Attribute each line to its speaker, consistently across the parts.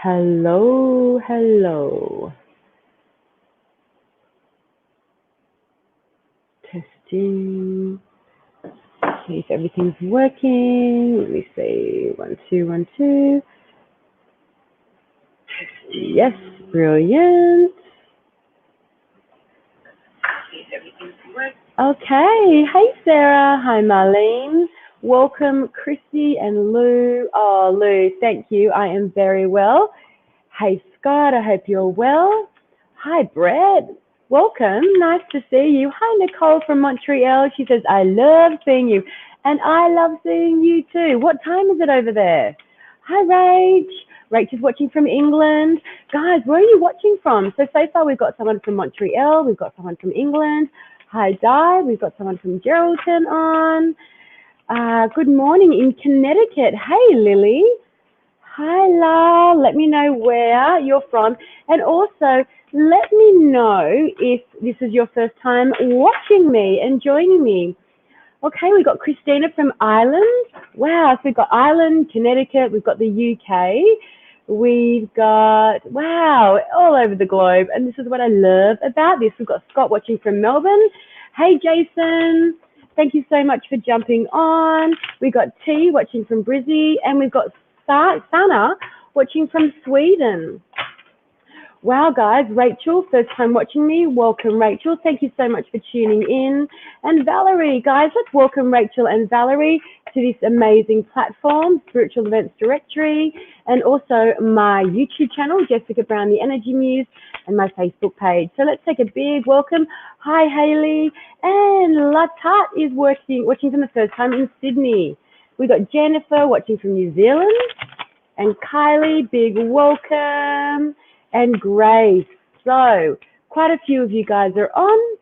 Speaker 1: Hello, hello. Testing. See if everything's working. Let me see. 1, 2, 1, 2. Yes, brilliant. Okay. Hey, Sarah. Hi, Marlene. Welcome, Christy and Lou. Oh, Lou, thank you. I am very well. Hey, Scott. I hope you're well. Hi, Brett. Welcome. Nice to see you. Hi, Nicole from Montreal. She says, I love seeing you. And I love seeing you too. What time is it over there? Hi, Rach. Rach is watching from England. Guys, where are you watching from? So far we've got someone from Montreal. We've got someone from England. Hi, Di. We've got someone from Geraldton on. Good morning in Connecticut. Hey, Lily. Hi, La. Let me know where you're from. And also, let me know if this is your first time watching me and joining me. Okay, we've got Christina from Ireland. Wow, so we've got Ireland, Connecticut, we've got the UK, we've got, wow, all over the globe. And this is what I love about this. We've got Scott watching from Melbourne. Hey, Jason. Thank you so much for jumping on. We've got T watching from Brizzy, and we've got Sana watching from Sweden. Wow, guys, Rachel, first time watching me. Welcome, Rachel. Thank you so much for tuning in. And Valerie, guys, let's welcome Rachel and Valerie to this amazing platform, Spiritual Events Directory, and also my YouTube channel, Jessica Brown, the Energy Muse, and my Facebook page. So let's take a big welcome. Hi, Hayley. And Latat is watching for the first time in Sydney. We've got Jennifer watching from New Zealand. And Kylie, big welcome. And Grace. So quite a few of you guys are on.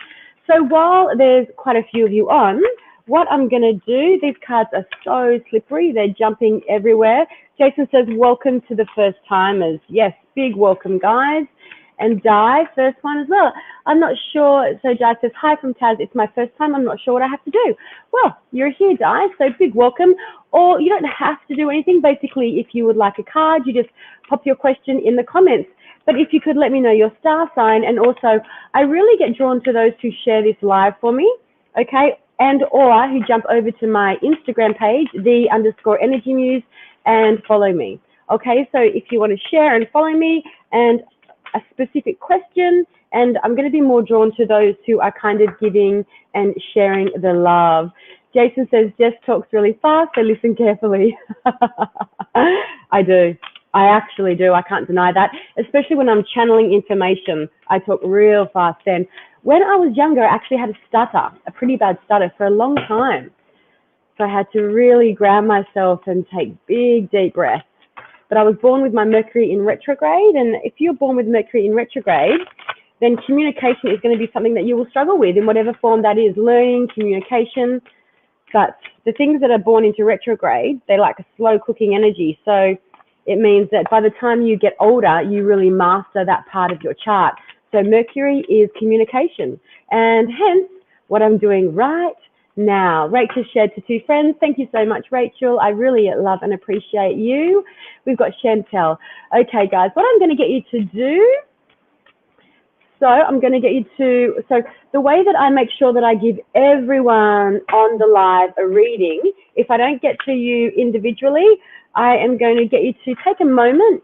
Speaker 1: So while there's quite a few of you on, what I'm going to do, these cards are so slippery. They're jumping everywhere. Jason says, welcome to the first timers. Yes, big welcome, guys. And Di, first one as well. I'm not sure. So Di says, hi from Taz. It's my first time. I'm not sure what I have to do. Well, you're here, Di. So big welcome. Or you don't have to do anything. Basically, if you would like a card, you just pop your question in the comments. But if you could let me know your star sign, and also I really get drawn to those who share this live for me, okay, and or who jump over to my Instagram page, _Energy Muse, and follow me, okay? So if you want to share and follow me and a specific question, and I'm going to be more drawn to those who are kind of giving and sharing the love. Jason says, Jess talks really fast, so listen carefully. I do. I actually do. I can't deny that, especially when I'm channeling information. I talk real fast. And when I was younger, I actually had a stutter, a pretty bad stutter for a long time. So I had to really ground myself and take big, deep breaths. But I was born with my Mercury in retrograde. And if you're born with Mercury in retrograde, then communication is going to be something that you will struggle with in whatever form that is, learning, communication. But the things that are born into retrograde, they're like a slow cooking energy. So it means that by the time you get older, you really master that part of your chart. So Mercury is communication, and hence what I'm doing right now. Rachel shared to 2 friends. Thank you so much, Rachel. I really love and appreciate you. We've got Chantel. Okay, guys, what I'm going to get you to do, so the way that I make sure that I give everyone on the live a reading, if I don't get to you individually, I am going to get you to take a moment.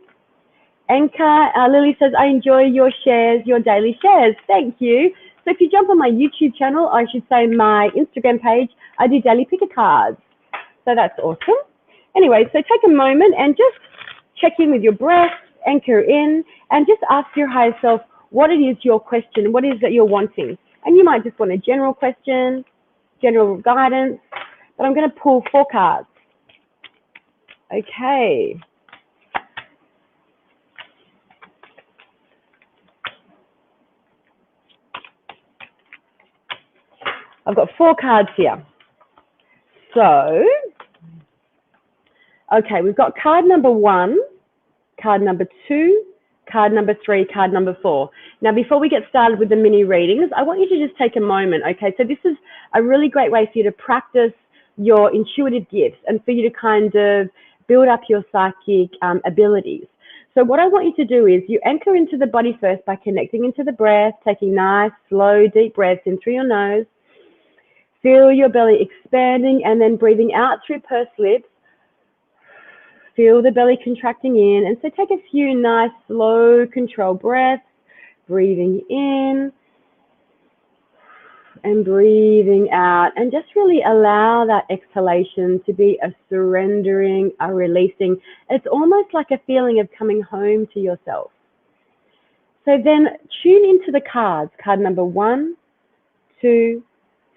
Speaker 1: Anchor, Lily says, I enjoy your shares, your daily shares. Thank you. So if you jump on my YouTube channel, I should say my Instagram page, I do daily picker cards. So that's awesome. Anyway, so take a moment and just check in with your breath, anchor in, and just ask your higher self what it is your question, what is that you're wanting. And you might just want a general question, general guidance, but I'm going to pull 4 cards. Okay. I've got 4 cards here. So, okay, we've got card number 1, card number 2, card number 3, card number 4. Now, before we get started with the mini readings, I want you to just take a moment, okay? So this is a really great way for you to practice your intuitive gifts and for you to kind of build up your psychic abilities. So what I want you to do is you anchor into the body first by connecting into the breath, taking nice, slow, deep breaths in through your nose. Feel your belly expanding and then breathing out through pursed lips. Feel the belly contracting in. And so take a few nice, slow, controlled breaths, breathing in and breathing out. And just really allow that exhalation to be a surrendering, a releasing. It's almost like a feeling of coming home to yourself. So then tune into the cards, card number 1, 2,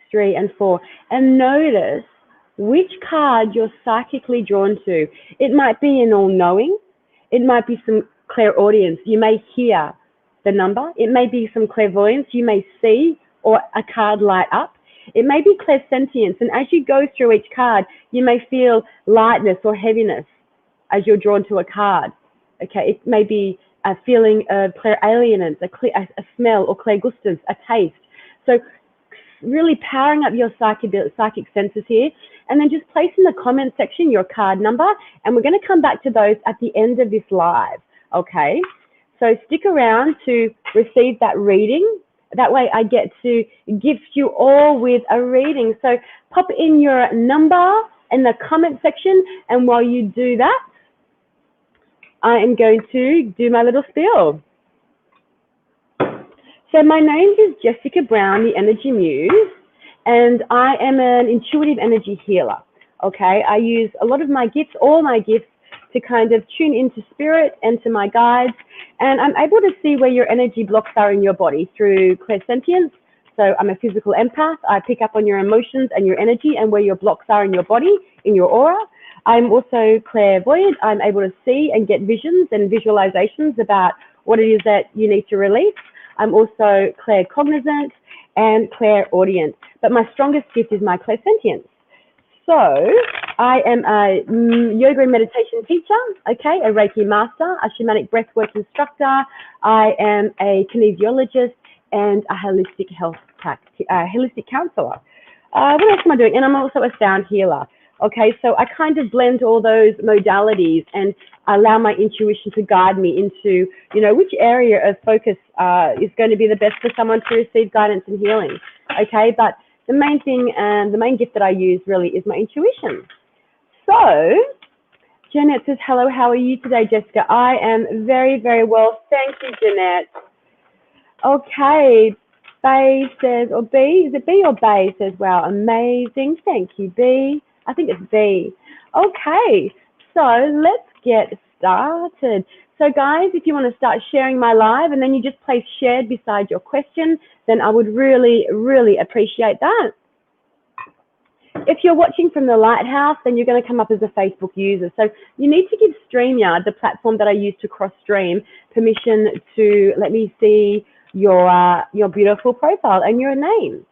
Speaker 1: 3, and 4, and notice which card you're psychically drawn to. It might be an all-knowing. It might be some clairaudience. You may hear the number. It may be some clairvoyance. You may see or a card light up. It may be clairsentience. And as you go through each card, you may feel lightness or heaviness as you're drawn to a card. Okay, it may be a feeling of clairalienance, a smell or clairgustance, a taste. So really powering up your psychic senses here, and then just place in the comment section your card number, and we're going to come back to those at the end of this live. Okay, so stick around to receive that reading. That way I get to gift you all with a reading. So pop in your number in the comment section, and while you do that, I am going to do my little spiel. So my name is Jessica Brown, the Energy Muse, and I am an intuitive energy healer. Okay, I use a lot of my gifts, all my gifts, to kind of tune into spirit and to my guides, and I'm able to see where your energy blocks are in your body through clairsentience. So I'm a physical empath. I pick up on your emotions and your energy and where your blocks are in your body, in your aura. I'm also clairvoyant. I'm able to see and get visions and visualizations about what it is that you need to release. I'm also claircognizant and clairaudient, but my strongest gift is my clairsentience. So I am a yoga and meditation teacher, okay, a Reiki master, a shamanic breathwork instructor. I am a kinesiologist and a holistic holistic counselor. What else am I doing? And I'm also a sound healer. Okay, so I kind of blend all those modalities and allow my intuition to guide me into, you know, which area of focus is going to be the best for someone to receive guidance and healing. Okay, but the main thing and the main gift that I use really is my intuition. So Jeanette says, hello, how are you today, Jessica? I am very, very well. Thank you, Jeanette. Okay, Bay says, or B, is it B or Bay says, wow, amazing. Thank you, B. I think it's B. Okay, so let's get started. So guys, if you want to start sharing my live and then you just place shared beside your question, then I would really, really appreciate that. If you're watching from the Lighthouse, then you're going to come up as a Facebook user. So you need to give StreamYard, the platform that I use to cross stream, permission to let me see your beautiful profile and your name.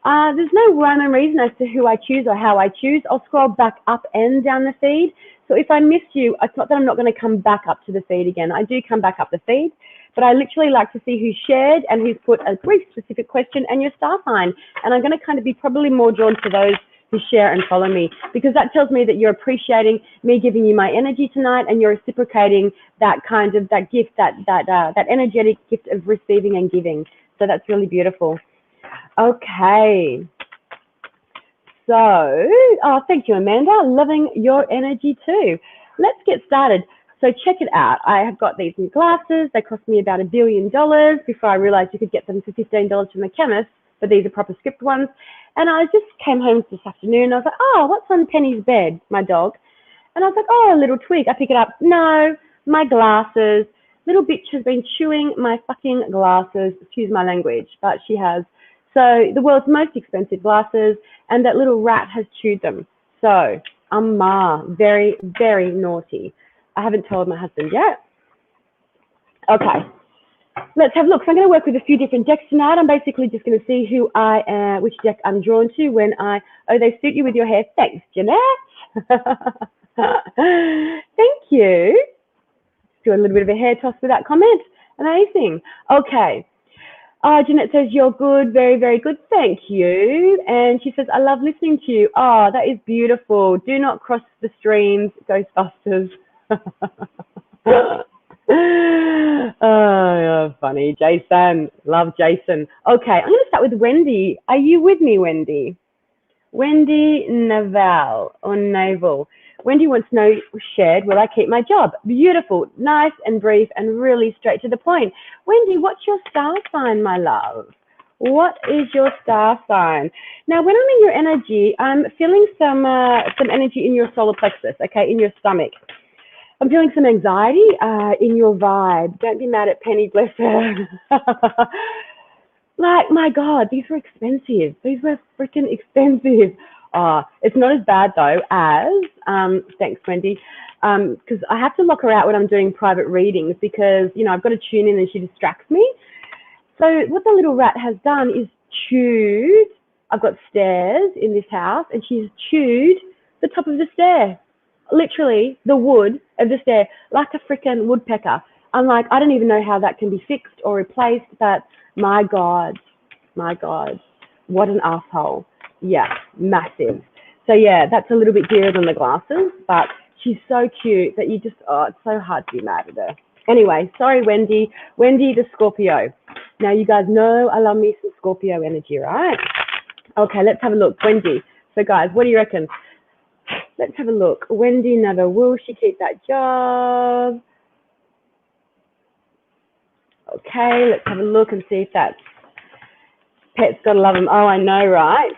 Speaker 1: There's no rhyme and reason as to who I choose or how I choose. I'll scroll back up and down the feed. So if I miss you, it's not that I'm not going to come back up to the feed again. I do come back up the feed, but I literally like to see who's shared and who's put a brief specific question and your star sign. And I'm going to kind of be probably more drawn to those who share and follow me, because that tells me that you're appreciating me giving you my energy tonight and you're reciprocating that kind of, that gift, that energetic gift of receiving and giving. So that's really beautiful. Okay. So, oh, thank you, Amanda. Loving your energy too. Let's get started. So check it out. I have got these new glasses. They cost me about $1 billion before I realized you could get them for $15 from the chemist, but these are proper script ones. And I just came home this afternoon. I was like, oh, what's on Penny's bed? My dog. And I was like, oh, a little twig. I pick it up. No, my glasses. Little bitch has been chewing my fucking glasses. Excuse my language, but she has. So the world's most expensive glasses, and that little rat has chewed them. So I'm very, very naughty. I haven't told my husband yet. Okay, let's have a look. So I'm going to work with a few different decks tonight. I'm basically just going to see who I am, which deck I'm drawn to when I, oh, they suit you with your hair. Thanks, Jeanette. Thank you. Do a little bit of a hair toss for that comment. Amazing. Okay. Jeanette says, you're good, very, very good, thank you. And she says, I love listening to you. Oh, that is beautiful. Do not cross the streams, Ghostbusters. Oh, funny. Jason. Love Jason. Okay, I'm going to start with Wendy. Are you with me, Wendy? Wendy Naval or Naval. Wendy wants to know, shared, will I keep my job? Beautiful, nice and brief and really straight to the point. Wendy, what's your star sign, my love? What is your star sign? Now, when I'm in your energy, I'm feeling some energy in your solar plexus, okay, in your stomach. I'm feeling some anxiety in your vibe. Don't be mad at Penny, bless her. Like, my God, these were expensive. These were freaking expensive. It's not as bad, though, as, thanks, Wendy, because I have to lock her out when I'm doing private readings because, you know, I've got to tune in and she distracts me. So what the little rat has done is chewed. I've got stairs in this house, and she's chewed the top of the stair. Literally, the wood of the stair, like a freaking woodpecker. I'm like, I don't even know how that can be fixed or replaced, but my God, what an asshole. Yeah, massive. So yeah, that's a little bit dearer than the glasses, but she's so cute that you just, it's so hard to be mad at her. Anyway, sorry, Wendy. Wendy the Scorpio. Now, you guys know I love me some Scorpio energy, right? Okay, let's have a look. Wendy. So, guys, what do you reckon? Let's have a look. Wendy Never, will she keep that job? Okay, let's have a look and see if that's... Pets, gotta love them. Oh, I know, right?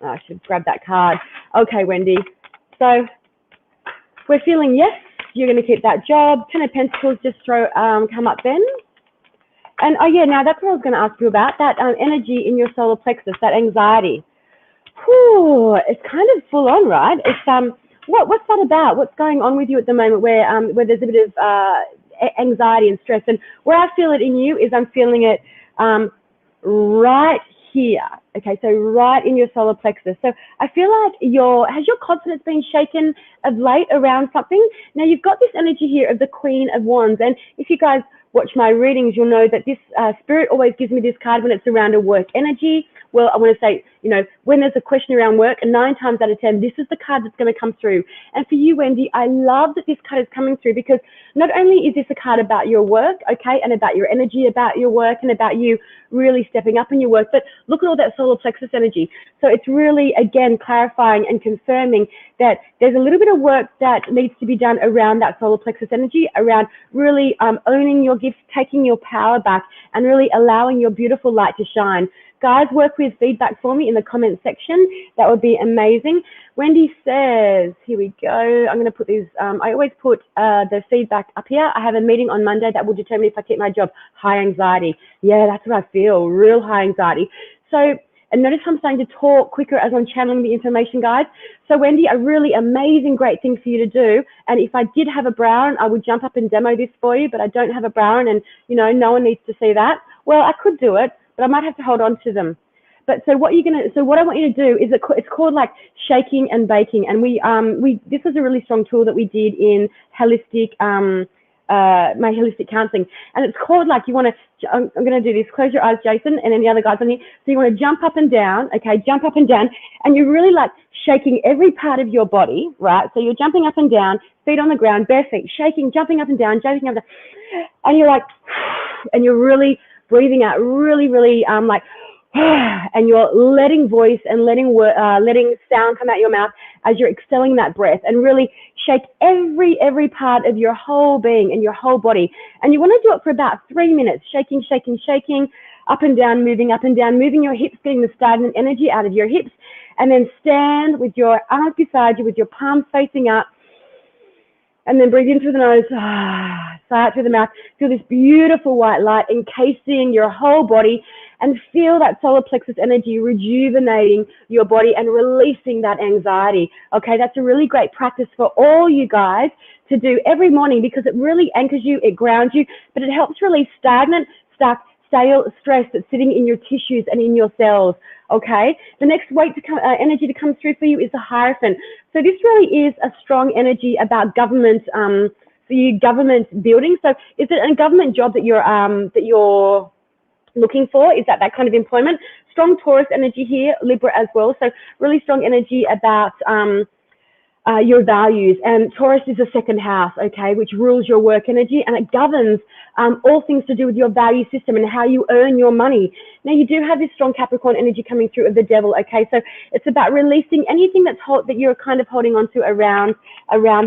Speaker 1: Oh, I should grab that card. Okay, Wendy. So, we're feeling, yes, you're going to keep that job. 10 of Pentacles just come up then. And, oh, yeah, now that's what I was going to ask you about, that energy in your solar plexus, that anxiety. Whew, it's kind of full on, right? It's what's that about? What's going on with you at the moment where there's a bit of anxiety and stress? And where I feel it in you is I'm feeling it right here. Okay, so right in your solar plexus. So I feel like has your confidence been shaken of late around something? Now you've got this energy here of the Queen of Wands, and if you guys watch my readings, you'll know that this spirit always gives me this card when it's around a work energy. Well, I want to say, you know, when there's a question around work, 9 times out of 10, this is the card that's going to come through. And for you, Wendy, I love that this card is coming through because not only is this a card about your work, okay, and about your energy, about your work, and about you really stepping up in your work, but look at all that solar plexus energy. So it's really, again, clarifying and confirming that there's a little bit of work that needs to be done around that solar plexus energy, around really owning your gifts, taking your power back, and really allowing your beautiful light to shine. Guys, work with feedback for me in the comment section. That would be amazing. Wendy says, here we go. I'm going to put these, I always put the feedback up here. I have a meeting on Monday that will determine if I keep my job. High anxiety. Yeah, that's what I feel, real high anxiety. So, and notice I'm starting to talk quicker as I'm channeling the information, guys. So, Wendy, a really amazing, great thing for you to do. And if I did have a Brown, I would jump up and demo this for you, but I don't have a Brown and, you know, no one needs to see that. Well, I could do it, but I might have to hold on to them. But so what I want you to do is it's called like shaking and baking. And this was a really strong tool that we did in holistic, my holistic counseling. And it's called like, I'm going to do this. Close your eyes, Jason, and then the other guys on here. So you want to jump up and down, okay? Jump up and down. And you're really like shaking every part of your body, right? So you're jumping up and down, feet on the ground, bare feet, shaking, jumping up and down, jumping up and down. And you're like, and you're really breathing out, really, really like, and you're letting voice and letting sound come out your mouth as you're excelling that breath, and really shake every part of your whole being and your whole body. And you want to do it for about 3 minutes, shaking, up and down, moving your hips, getting the stagnant energy out of your hips, and then stand with your arms beside you, with your palms facing up. And then breathe in through the nose, sigh out through the mouth. Feel this beautiful white light encasing your whole body, and feel that solar plexus energy rejuvenating your body and releasing that anxiety. Okay, that's a really great practice for all you guys to do every morning because it really anchors you, it grounds you, but it helps release stagnant, stuck, stale stress that's sitting in your tissues and in your cells. Okay, the next weight to come, energy to come through for you is the Hierophant. So this really is a strong energy about government, for you, government building. So is it a government job that you're looking for? Is that kind of employment? Strong Taurus energy here, Libra as well. So really strong energy about your values. And Taurus is the second house, okay, which rules your work energy, and it governs all things to do with your value system and how you earn your money. Now, you do have this strong Capricorn energy coming through of the devil, okay, so it's about releasing anything that you're kind of holding on to around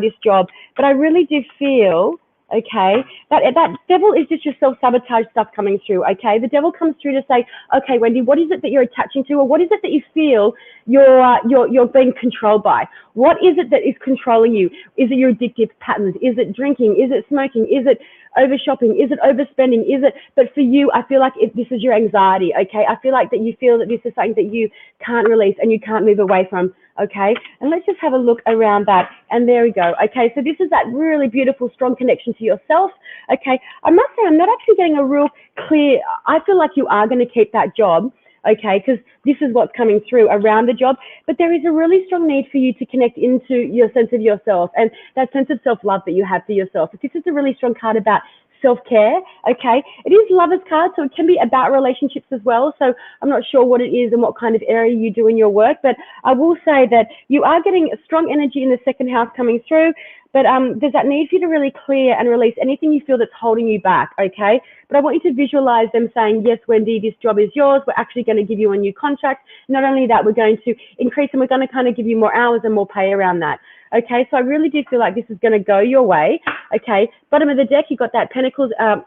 Speaker 1: this job. But I really do feel, okay, that devil is just your self-sabotage stuff coming through, okay? The devil comes through to say, okay, Wendy, what is it that you're attaching to, or what is it that you feel you're being controlled by? What is it that is controlling you? Is it your addictive patterns? Is it drinking? Is it smoking? Is it over shopping? Is it overspending? Is it, but for you, I feel like this is your anxiety, okay? I feel like that you feel that this is something that you can't release and you can't move away from, okay? And let's just have a look around that. And there we go. Okay, so this is that really beautiful, strong connection to yourself. Okay, I must say I'm not actually getting a real clear, I feel like you are going to keep that job, okay, because this is what's coming through around the job. But there is a really strong need for you to connect into your sense of yourself and that sense of self-love that you have for yourself. This is a really strong card about self-care, okay? It is Lover's card, so it can be about relationships as well. So I'm not sure what it is and what kind of area you do in your work, but I will say that you are getting a strong energy in the second house coming through. But there's that need for you to really clear and release anything you feel that's holding you back, okay? But I want you to visualize them saying, yes, Wendy, this job is yours. We're actually going to give you a new contract. Not only that, we're going to increase and we're going to kind of give you more hours and more pay around that. Okay, so I really do feel like this is going to go your way. Okay, bottom of the deck, you've got that Pentacles, Sun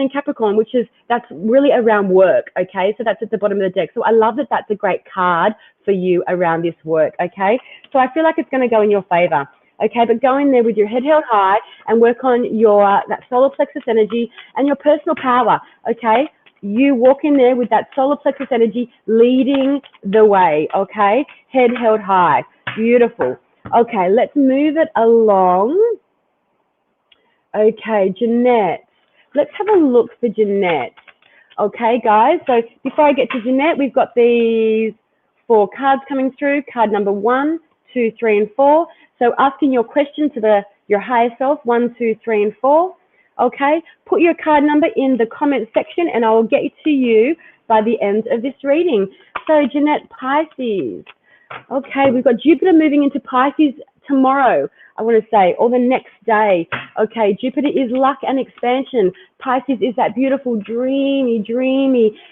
Speaker 1: in Capricorn, that's really around work. Okay, so that's at the bottom of the deck. So I love that that's a great card for you around this work. Okay, so I feel like it's going to go in your favor. Okay, but go in there with your head held high and work on your that solar plexus energy and your personal power. Okay, you walk in there with that solar plexus energy leading the way. Okay, head held high. Beautiful. Okay, let's move it along. Okay, Jeanette. Let's have a look for Jeanette. Okay, guys. So before I get to Jeanette, we've got these 4 cards coming through. Card number 1, 2, 3, and 4. So asking your question to your higher self, 1, 2, 3, and 4. Okay, put your card number in the comment section and I will get to you by the end of this reading. So Jeanette, Pisces. Okay, we've got Jupiter moving into Pisces tomorrow, I want to say, or the next day. Okay, Jupiter is luck and expansion. Pisces is that beautiful, dreamy,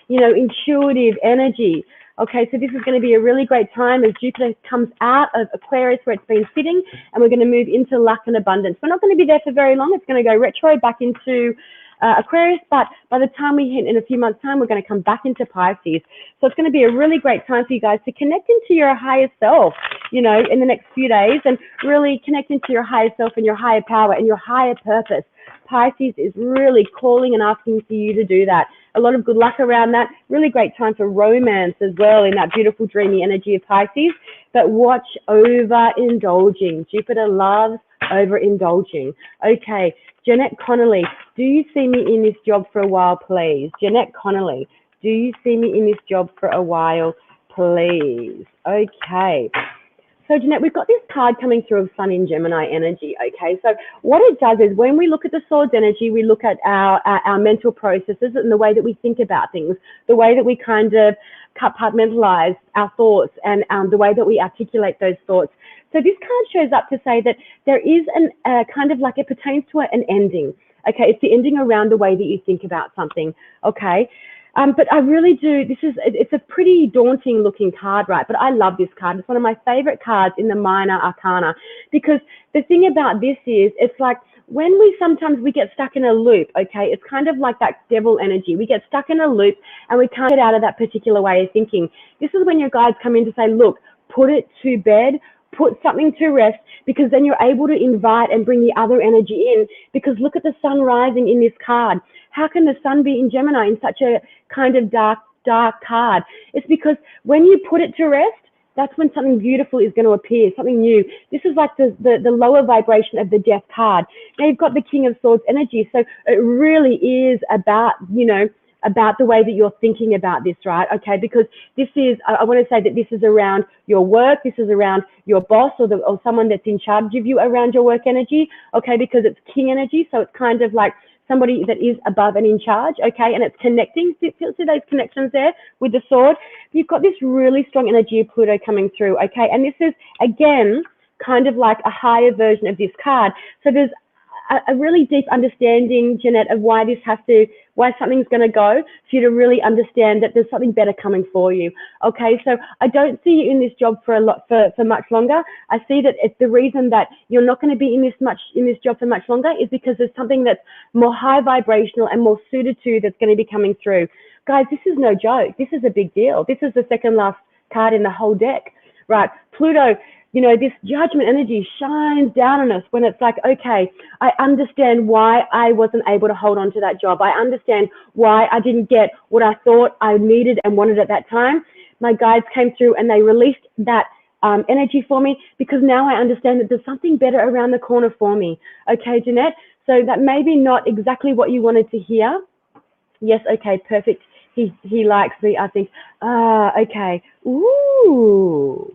Speaker 1: intuitive energy. Okay, so this is going to be a really great time as Jupiter comes out of Aquarius where it's been sitting, and we're going to move into luck and abundance. We're not going to be there for very long. It's going to go retro back into Aquarius, but by the time we hit in a few months' time, we're going to come back into Pisces. So it's going to be a really great time for you guys to connect into your higher self, in the next few days, and really connect into your higher self and your higher power and your higher purpose. Pisces is really calling and asking for you to do that. A lot of good luck around that. Really great time for romance as well in that beautiful, dreamy energy of Pisces. But watch overindulging. Jupiter loves overindulging. Okay, Jeanette Connolly, do you see me in this job for a while, please? Jeanette Connolly, do you see me in this job for a while, please? Okay. So, Jeanette, we've got this card coming through of Sun in Gemini energy, okay? So what it does is when we look at the Swords energy, we look at our mental processes and the way that we think about things, the way that we kind of compartmentalize our thoughts and the way that we articulate those thoughts. So this card shows up to say that there is kind of like it pertains to an ending, okay? It's the ending around the way that you think about something, okay? But I really do, it's a pretty daunting looking card, right? But I love this card. It's one of my favorite cards in the minor arcana, because the thing about this is it's like when sometimes we get stuck in a loop, okay? It's kind of like that devil energy. We get stuck in a loop and we can't get out of that particular way of thinking. This is when your guides come in to say, look, put it to bed, put something to rest, because then you're able to invite and bring the other energy in, because look at the sun rising in this card. How can the sun be in Gemini in such a kind of dark card? It's because when you put it to rest, that's when something beautiful is going to appear, something new. This is like the lower vibration of the death card. Now you've got the King of Swords energy. So it really is about, about the way that you're thinking about this, right? Okay, because this is, I want to say that this is around your work, this is around your boss or someone that's in charge of you around your work energy, okay, because it's King energy, so it's kind of like somebody that is above and in charge, okay, and it's connecting. See those connections there with the sword? You've got this really strong energy of Pluto coming through, okay, and this is, again, kind of like a higher version of this card. So there's a really deep understanding, Jeanette, of why something's going to go, for you to really understand that there's something better coming for you. Okay, so I don't see you in this job for much longer. I see that it's the reason that you're not going to be in this job for much longer is because there's something that's more high vibrational and more suited to that's going to be coming through. Guys, this is no joke. This is a big deal. This is the second last card in the whole deck, right? Pluto, you know, this judgment energy shines down on us when it's like, okay, I understand why I wasn't able to hold on to that job. I understand why I didn't get what I thought I needed and wanted at that time. My guides came through and they released that energy for me, because now I understand that there's something better around the corner for me. Okay, Jeanette? So that may be not exactly what you wanted to hear. Yes, okay, perfect. He likes me, I think. Okay. Ooh.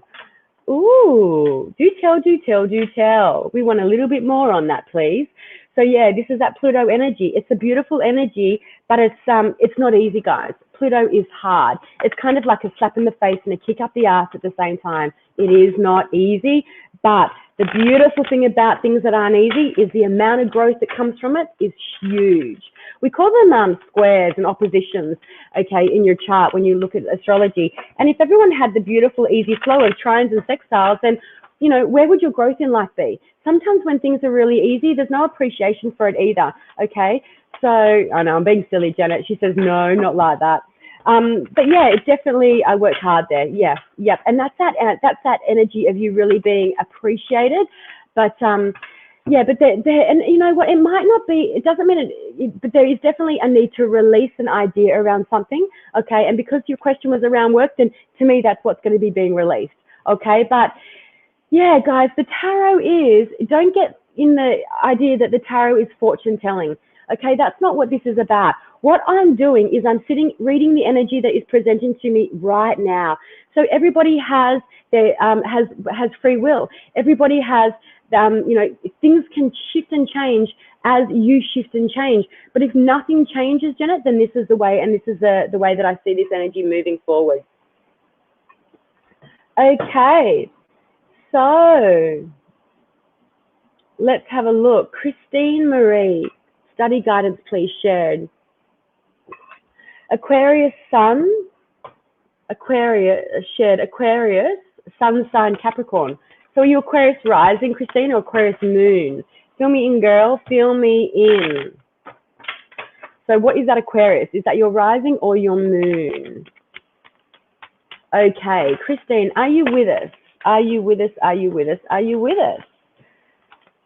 Speaker 1: Ooh, do tell, do tell, do tell. We want a little bit more on that, please. So yeah, this is that Pluto energy. It's a beautiful energy, but it's not easy, guys. Pluto is hard. It's kind of like a slap in the face and a kick up the ass at the same time. It is not easy, but the beautiful thing about things that aren't easy is the amount of growth that comes from it is huge. We call them squares and oppositions, okay, in your chart when you look at astrology. And if everyone had the beautiful, easy flow of trines and sextiles, then, you know, where would your growth in life be? Sometimes when things are really easy, there's no appreciation for it either, okay? So, I know I'm being silly, Janet. She says, no, not like that. But yeah, it definitely, I worked hard there. Yeah, yep. And that's that energy of you really being appreciated. But, yeah, but and you know what, it might not be, it doesn't mean but there is definitely a need to release an idea around something, okay? And because your question was around work, then to me, that's what's going to be being released, okay? But yeah, guys, the tarot is, don't get in the idea that the tarot is fortune telling, okay? That's not what this is about. What I'm doing is I'm reading the energy that is presenting to me right now. So everybody has has free will. Everybody has, you know, things can shift and change as you shift and change. But if nothing changes, Janet, then this is the way, and this is the way that I see this energy moving forward. Okay, so let's have a look. Christine Marie, study guidance, please, shared. Aquarius Sun, Aquarius, shared Aquarius, Sun sign Capricorn. So are you Aquarius rising, Christine, or Aquarius moon? Fill me in, girl, fill me in. So what is that Aquarius? Is that your rising or your moon? Okay, Christine, are you with us? Are you with us? Are you with us? Are you with us?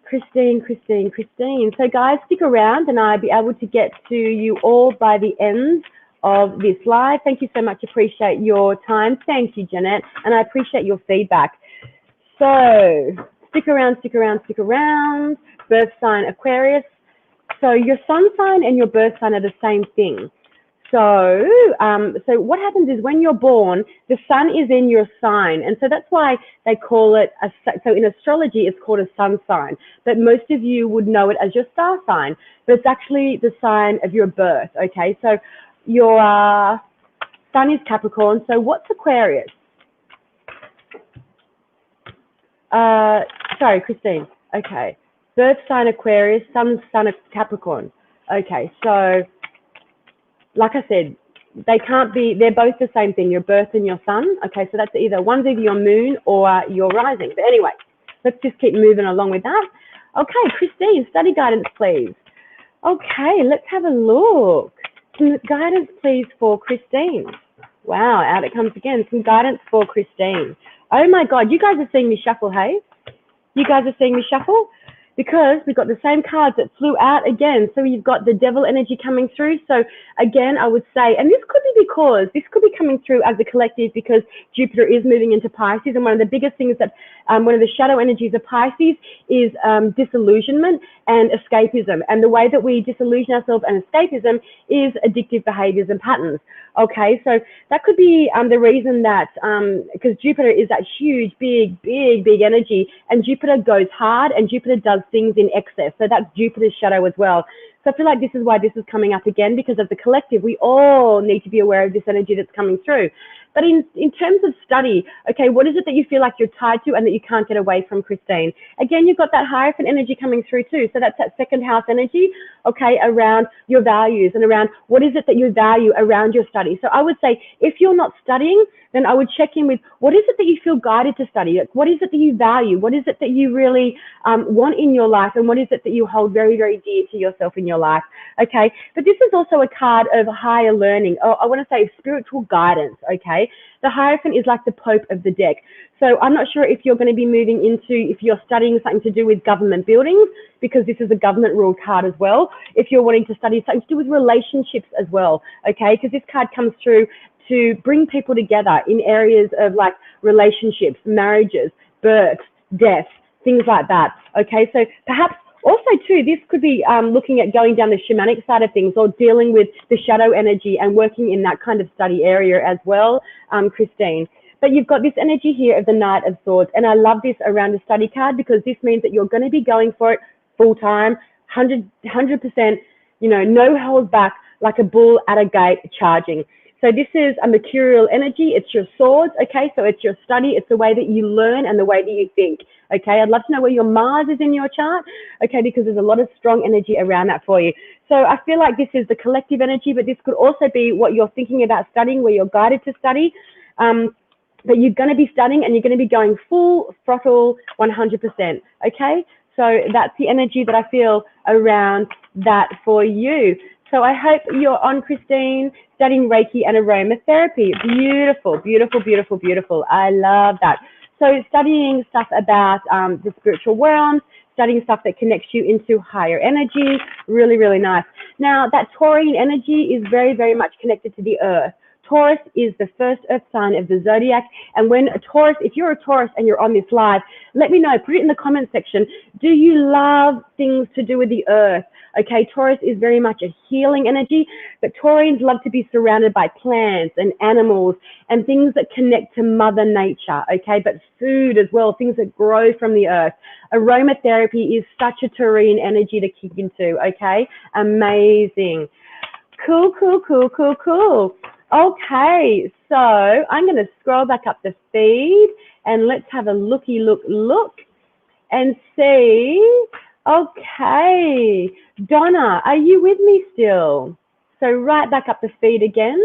Speaker 1: Christine, Christine, Christine. So guys, stick around and I'll be able to get to you all by the end of this live. Thank you so much. Appreciate your time. Thank you, Jeanette. And I appreciate your feedback. So stick around, stick around, stick around. Birth sign Aquarius. So your sun sign and your birth sign are the same thing. So, so what happens is when you're born, the sun is in your sign. And so that's why they call it, so in astrology, it's called a sun sign. But most of you would know it as your star sign. But it's actually the sign of your birth, okay? So your sun is Capricorn. So what's Aquarius? Sorry, Christine. Okay. Birth sign Aquarius, sun of Capricorn. Okay, so like I said, they can't be, they're both the same thing, your birth and your sun. Okay, so that's one's either your moon or your rising. But anyway, let's just keep moving along with that. Okay, Christine, study guidance, please. Okay, let's have a look. Some guidance, please, for Christine. Wow, out it comes again. Some guidance for Christine. Oh my God, you guys are seeing me shuffle, hey? You guys are seeing me shuffle? Because we've got the same cards that flew out again. So you've got the devil energy coming through. So again, I would say, and this could be because, this could be coming through as a collective because Jupiter is moving into Pisces. And one of the biggest things that, one of the shadow energies of Pisces is disillusionment and escapism. And the way that we disillusion ourselves and escapism is addictive behaviors and patterns. Okay, so that could be the reason that, because Jupiter is that huge, big energy, and Jupiter goes hard and Jupiter does things in excess. So that's Jupiter's shadow as well. So I feel like this is why this is coming up again, because of the collective. We all need to be aware of this energy that's coming through. But in terms of study, okay, what is it that you feel like you're tied to and that you can't get away from, Christine? Again, you've got that Hierophant energy coming through too. So that's that second house energy, okay, around your values and around what is it that you value around your study. So I would say if you're not studying, then I would check in with what is it that you feel guided to study? What is it that you value? What is it that you really want in your life? And what is it that you hold very, very dear to yourself in your life? Okay, but this is also a card of higher learning. Oh, I want to say spiritual guidance, okay? The Hierophant is like the Pope of the deck. So I'm not sure if you're going to be moving into, if you're studying something to do with government buildings, because this is a government ruled card as well. If you're wanting to study something to do with relationships as well, okay? Because this card comes through to bring people together in areas of like relationships, marriages, births, deaths, things like that, okay? So perhaps also too, this could be looking at going down the shamanic side of things or dealing with the shadow energy and working in that kind of study area as well, Christine. But you've got this energy here of the Knight of Swords. And I love this around the study card because this means that you're going to be going for it full time, 100%, you know, no hold back, like a bull at a gate charging. So this is a mercurial energy. It's your swords, okay? So it's your study. It's the way that you learn and the way that you think, okay? I'd love to know where your Mars is in your chart, okay? Because there's a lot of strong energy around that for you. So I feel like this is the collective energy, but this could also be what you're thinking about studying, where you're guided to study. But you're going to be studying and you're going to be going full throttle 100%, okay? So that's the energy that I feel around that for you. So I hope you're on, Christine, studying Reiki and aromatherapy. Beautiful, beautiful, beautiful, beautiful. I love that. So studying stuff about the spiritual realm, studying stuff that connects you into higher energy, really, really nice. Now, that Taurine energy is very, very much connected to the earth. Taurus is the first earth sign of the zodiac. And when a Taurus, if you're a Taurus and you're on this live, let me know, put it in the comment section. Do you love things to do with the earth? Okay, Taurus is very much a healing energy, but Taurians love to be surrounded by plants and animals and things that connect to Mother Nature, okay, but food as well, things that grow from the earth. Aromatherapy is such a Taurine energy to kick into, okay? Amazing. Cool, cool, cool, cool, cool. Okay, so I'm going to scroll back up the feed and let's have a looky look and see. Okay, Donna, are you with me still? So right back up the feed again.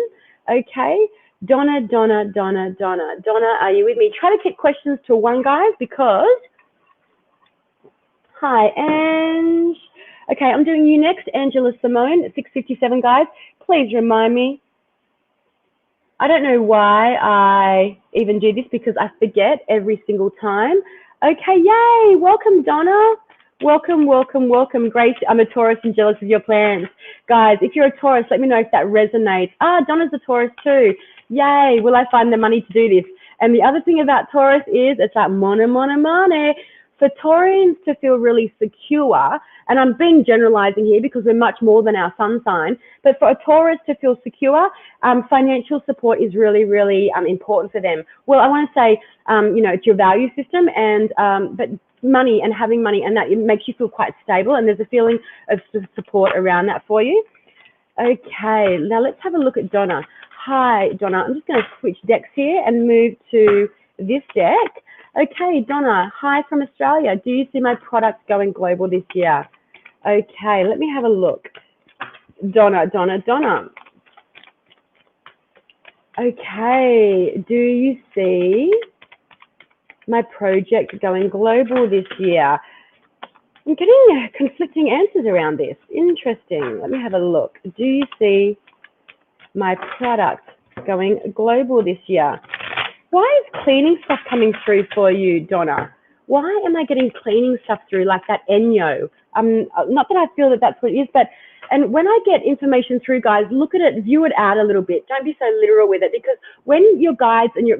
Speaker 1: Okay, Donna, are you with me? Try to keep questions to one, guys, because, hi, Ange. Okay, I'm doing you next, Angela Simone at 6:57, guys. Please remind me. I don't know why I even do this because I forget every single time. Okay, yay, welcome, Donna. Welcome, welcome, welcome. Grace, I'm a Taurus and jealous of your plans. Guys, if you're a Taurus, let me know if that resonates. Ah, Donna's a Taurus too. Yay, will I find the money to do this? And the other thing about Taurus is it's like money. For Taurians to feel really secure, and I'm being generalizing here because we're much more than our sun sign, but for a Taurus to feel secure, financial support is really, really important for them. Well, I want to say, you know, it's your value system, and but money and having money, and that it makes you feel quite stable, and there's a feeling of support around that for you. Okay, now let's have a look at Donna. Hi, Donna. I'm just going to switch decks here and move to this deck. Okay, Donna, hi from Australia. Do you see my product going global this year? Okay, let me have a look. Donna. Okay, do you see my project going global this year? I'm getting conflicting answers around this. Interesting. Let me have a look. Do you see my product going global this year? Why is cleaning stuff coming through for you, Donna? Why am I getting cleaning stuff through like that Enyo? Not that I feel that that's what it is, but, and when I get information through, guys, look at it, view it out a little bit. Don't be so literal with it, because when your guides and your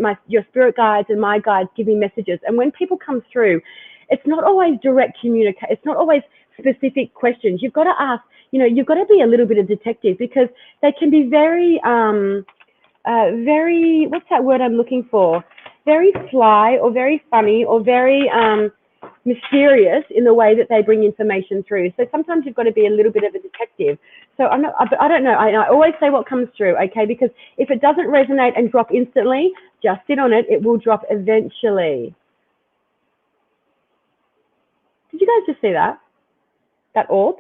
Speaker 1: spirit guides and my guides give me messages, and when people come through, it's not always direct communication. It's not always specific questions. You've got to ask, you know, you've got to be a little bit of detective, because they can be very, what's that word I'm looking for? Very sly or very funny or very, mysterious in the way that they bring information through. So sometimes you've got to be a little bit of a detective. So I don't know. I always say what comes through, okay? Because if it doesn't resonate and drop instantly, just sit on it. It will drop eventually. Did you guys just see that? That orb?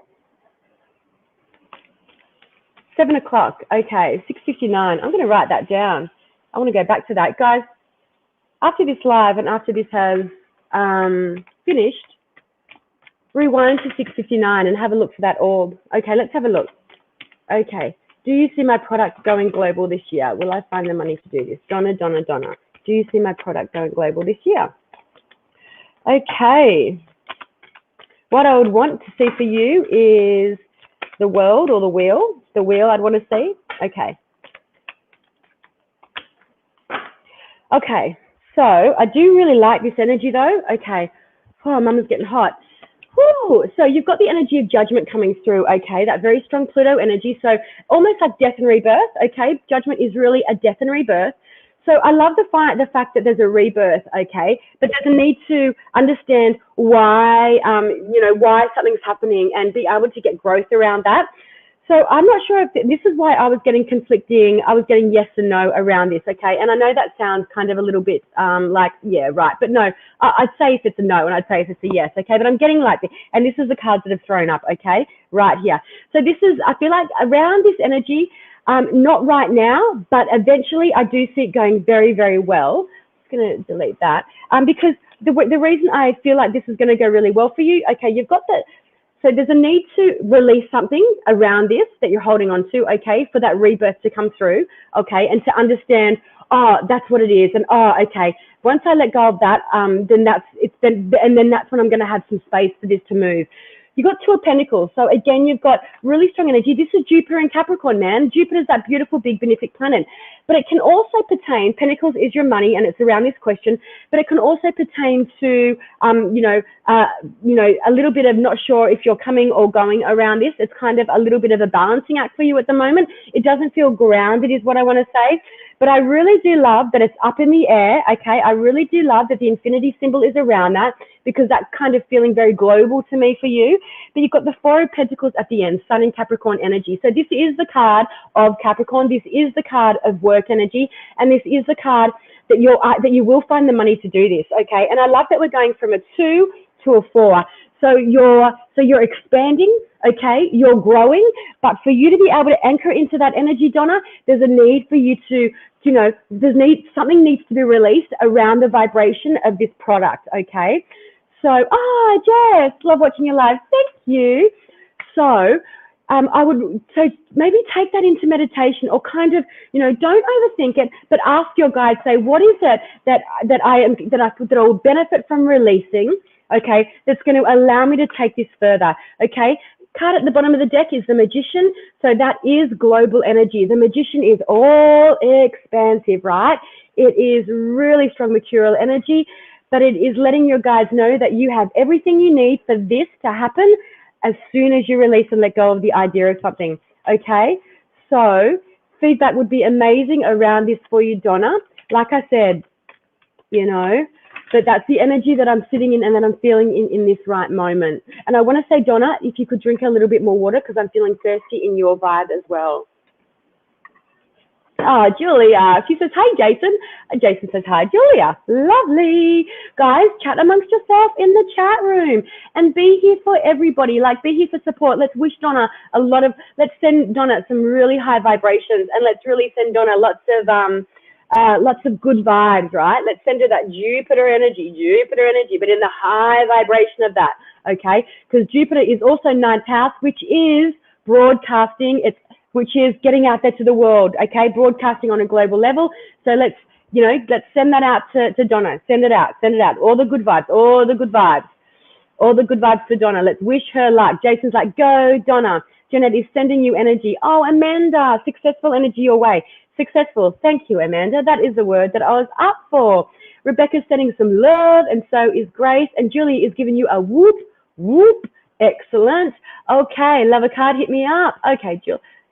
Speaker 1: 7 o'clock. Okay, 6:59. I'm going to write that down. I want to go back to that. Guys, after this live and after this has finished, rewind to 6:59 and have a look for that orb. Okay, let's have a look. Okay, do you see my product going global this year? Will I find the money to do this? Donna, Donna, Donna. Do you see my product going global this year? Okay. What I would want to see for you is the world or the wheel. The wheel I'd want to see. Okay. Okay, so I do really like this energy though. Okay. Oh, Mama's getting hot. Woo. So you've got the energy of judgment coming through, okay, that very strong Pluto energy. So almost like death and rebirth, okay? Judgment is really a death and rebirth. So I love the fact that there's a rebirth, okay? But there's a need to understand why, why something's happening and be able to get growth around that. So I'm not sure if this is why I was getting conflicting. I was getting yes and no around this, okay? And I know that sounds kind of a little bit like, yeah, right. But no, I'd say if it's a no and I'd say if it's a yes, okay? But I'm getting like this. And this is the cards that have thrown up, okay? Right here. So this is, I feel like around this energy, not right now, but eventually I do see it going very, very well. I'm just going to delete that because the reason I feel like this is going to go really well for you, okay, you've got the, so there's a need to release something around this that you're holding on to, okay, for that rebirth to come through, okay, and to understand, oh, that's what it is, and oh, okay, once I let go of that, then that's when I'm going to have some space for this to move. You've got Two of Pentacles. So again, you've got really strong energy. This is Jupiter and Capricorn, man. Jupiter is that beautiful, big, benefic planet. But it can also pertain, Pentacles is your money, and it's around this question, but it can also pertain to, a little bit of not sure if you're coming or going around this. It's kind of a little bit of a balancing act for you at the moment. It doesn't feel grounded is what I want to say. But I really do love that it's up in the air, okay? I really do love that the infinity symbol is around that because that's kind of feeling very global to me for you. But you've got the Four of Pentacles at the end, Sun and Capricorn energy. So this is the card of Capricorn. This is the card of work energy. And this is the card that you will find the money to do this, okay? And I love that we're going from a 2 to a 4. So you're expanding, okay? You're growing, but for you to be able to anchor into that energy, Donna, there's a need for you to, something needs to be released around the vibration of this product, okay? So, Jess, love watching your live. Thank you. So, so maybe take that into meditation or kind of, don't overthink it, but ask your guide, say, what is it that I will benefit from releasing, okay, that's going to allow me to take this further, okay? Card at the bottom of the deck is the Magician, so that is global energy. The Magician is all expansive, right? It is really strong mercurial energy, but it is letting your guides know that you have everything you need for this to happen as soon as you release and let go of the idea of something, okay? So feedback would be amazing around this for you, Donna. Like I said, but that's the energy that I'm sitting in and that I'm feeling in this right moment. And I want to say, Donna, if you could drink a little bit more water because I'm feeling thirsty in your vibe as well. Oh, Julia, she says, hi, Jason. Jason says, hi, Julia. Lovely. Guys, chat amongst yourself in the chat room and be here for everybody. Like, be here for support. Let's wish Donna let's send Donna some really high vibrations and let's really send Donna lots of good vibes, right? Let's send her that Jupiter energy, but in the high vibration of that, okay? Because Jupiter is also 9th house, which is broadcasting. Which is getting out there to the world, okay? Broadcasting on a global level. So let's send that out to Donna. Send it out. All the good vibes to Donna. Let's wish her luck. Jason's like, go, Donna. Jeanette is sending you energy. Oh, Amanda, successful energy your way. Successful. Thank you, Amanda. That is the word that I was up for. Rebecca's sending some love, and so is Grace. And Julie is giving you a whoop, whoop. Excellent. Okay, love a card, hit me up. Okay,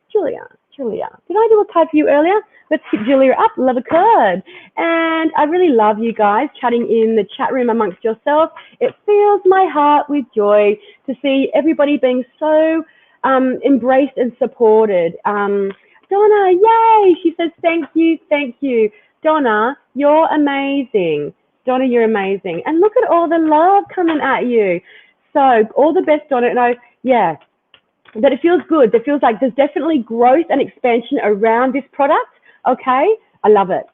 Speaker 1: Julia, Julia. Did I do a card for you earlier? Let's hit Julia up. Love a card. And I really love you guys chatting in the chat room amongst yourself. It fills my heart with joy to see everybody being so embraced and supported. Donna, yay! She says, thank you, thank you. Donna, you're amazing. Donna, you're amazing. And look at all the love coming at you. So all the best, Donna. No, yeah, that it feels good. It feels like there's definitely growth and expansion around this product. Okay, I love it.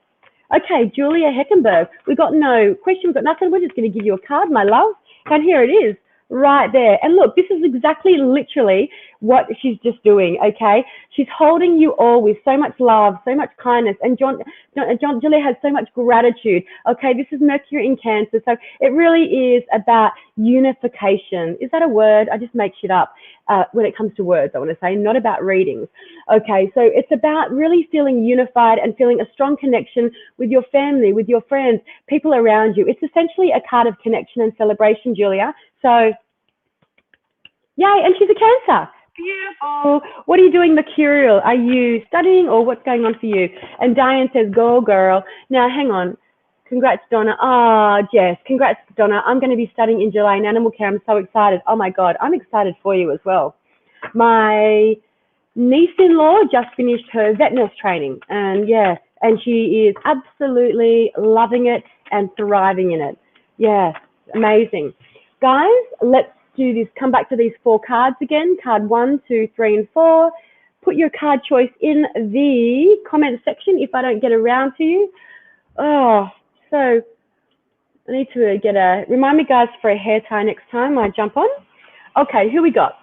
Speaker 1: Okay, Julia Heckenberg, we got no question, we got nothing. We're just going to give you a card, my love. And here it is, right there. And look, this is exactly literally what she's just doing, okay? She's holding you all with so much love, so much kindness. And Julia has so much gratitude, okay? This is Mercury in Cancer. So it really is about unification. Is that a word? I just make shit up when it comes to words, I want to say, not about readings. Okay, so it's about really feeling unified and feeling a strong connection with your family, with your friends, people around you. It's essentially a card of connection and celebration, Julia. So, yay, and she's a Cancer. Beautiful. What are you doing, Mercurial? Are you studying or what's going on for you? And Diane says, go, girl. Now, hang on. Congrats, Donna. Oh, Jess, congrats, Donna. I'm going to be studying in July in animal care. I'm so excited. Oh, my God. I'm excited for you as well. My niece-in-law just finished her vet nurse training. And, yeah, and she is absolutely loving it and thriving in it. Yeah, amazing. Guys, let's do this. Come back to these 4 cards again. Card 1, 2, 3, and 4. Put your card choice in the comment section if I don't get around to you. Oh, so I need to get remind me, guys, for a hair tie next time I jump on. Okay, who we got?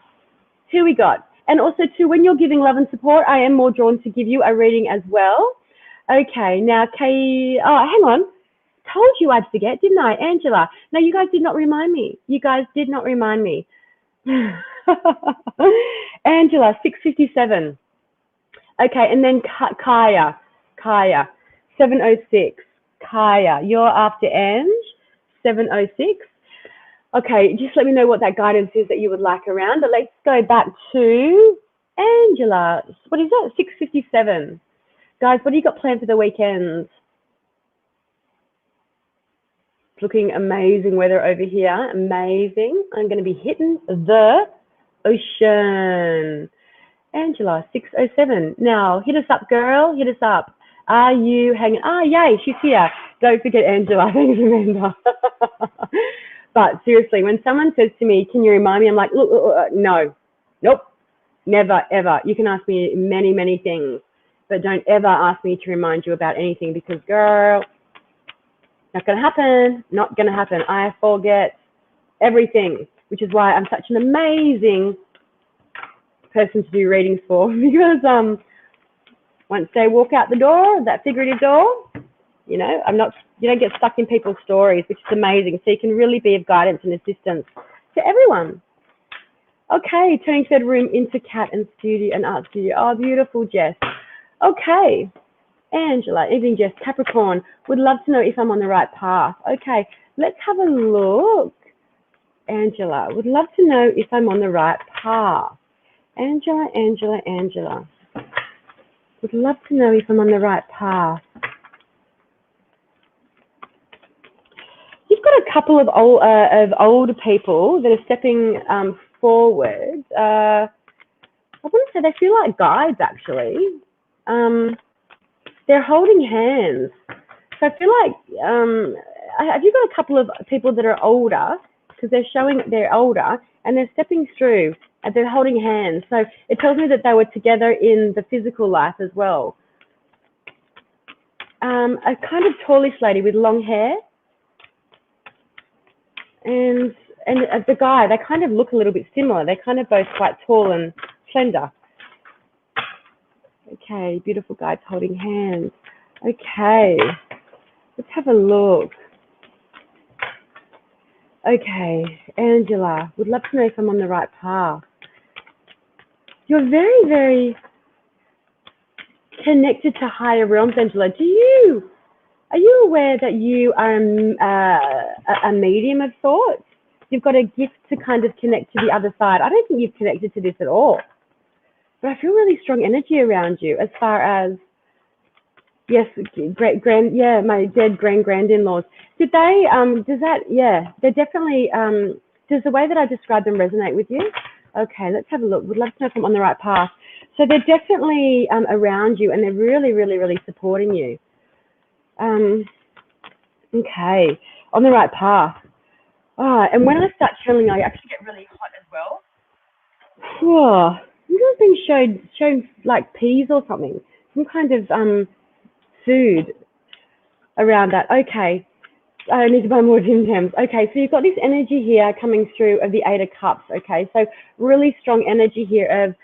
Speaker 1: Who we got? And also, too, when you're giving love and support, I am more drawn to give you a reading as well. Okay, now, Kay, oh, hang on. Told you I'd forget, didn't I? Angela. No, you guys did not remind me. You guys did not remind me. Angela, 657. Okay, and then Kaya, 706. Kaya, you're after Ange, 706. Okay, just let me know what that guidance is that you would like around. But let's go back to Angela. What is that? 657. Guys, what do you got planned for the weekend? Looking amazing weather over here. Amazing. I'm going to be hitting the ocean. Angela, 607. Now, hit us up, girl. Hit us up. Are you hanging? Ah, yay, she's here. Don't forget Angela. Thanks, Amanda. But seriously, when someone says to me, can you remind me? I'm like, look, no. Nope. Never, ever. You can ask me many, many things, but don't ever ask me to remind you about anything because, girl, not going to happen. Not going to happen. I forget everything, which is why I'm such an amazing person to do readings for because once they walk out the door, that figurative door, you know, you don't get stuck in people's stories, which is amazing. So you can really be of guidance and assistance to everyone. Okay, turning third room into cat and studio and art studio. Oh, beautiful, Jess. Okay. Angela, evening, Jess, Capricorn, would love to know if I'm on the right path. Okay, let's have a look. Angela, would love to know if I'm on the right path. Angela, would love to know if I'm on the right path. You've got a couple of older people that are stepping forward. I wouldn't say they feel like guides, actually. They're holding hands. So I feel like, have you got a couple of people that are older, because they're showing they're older, and they're stepping through, and they're holding hands. So it tells me that they were together in the physical life as well. A kind of tallish lady with long hair, and the guy, they kind of look a little bit similar. They're kind of both quite tall and slender. Okay, beautiful guys holding hands. Okay, let's have a look. Okay, Angela, would love to know if I'm on the right path. You're very, very connected to higher realms, Angela. Are you aware that you are a medium of sorts? You've got a gift to kind of connect to the other side. I don't think you've connected to this at all. but I feel really strong energy around you as far as, yes, yeah, my dead grand-in-laws. Did they, does that, yeah, they're definitely, does the way that I describe them resonate with you? Okay, let's have a look. Would love to know if I'm on the right path. So they're definitely around you, and they're really, really, really supporting you. Okay, on the right path. Oh, and when I start channeling, I actually get really hot as well. Oh, I'm being shown like peas or something, some kind of food around that. Okay, I need to buy more Tim Tams. Okay, so you've got this energy here coming through of the Eight of Cups. Okay, so really strong energy here of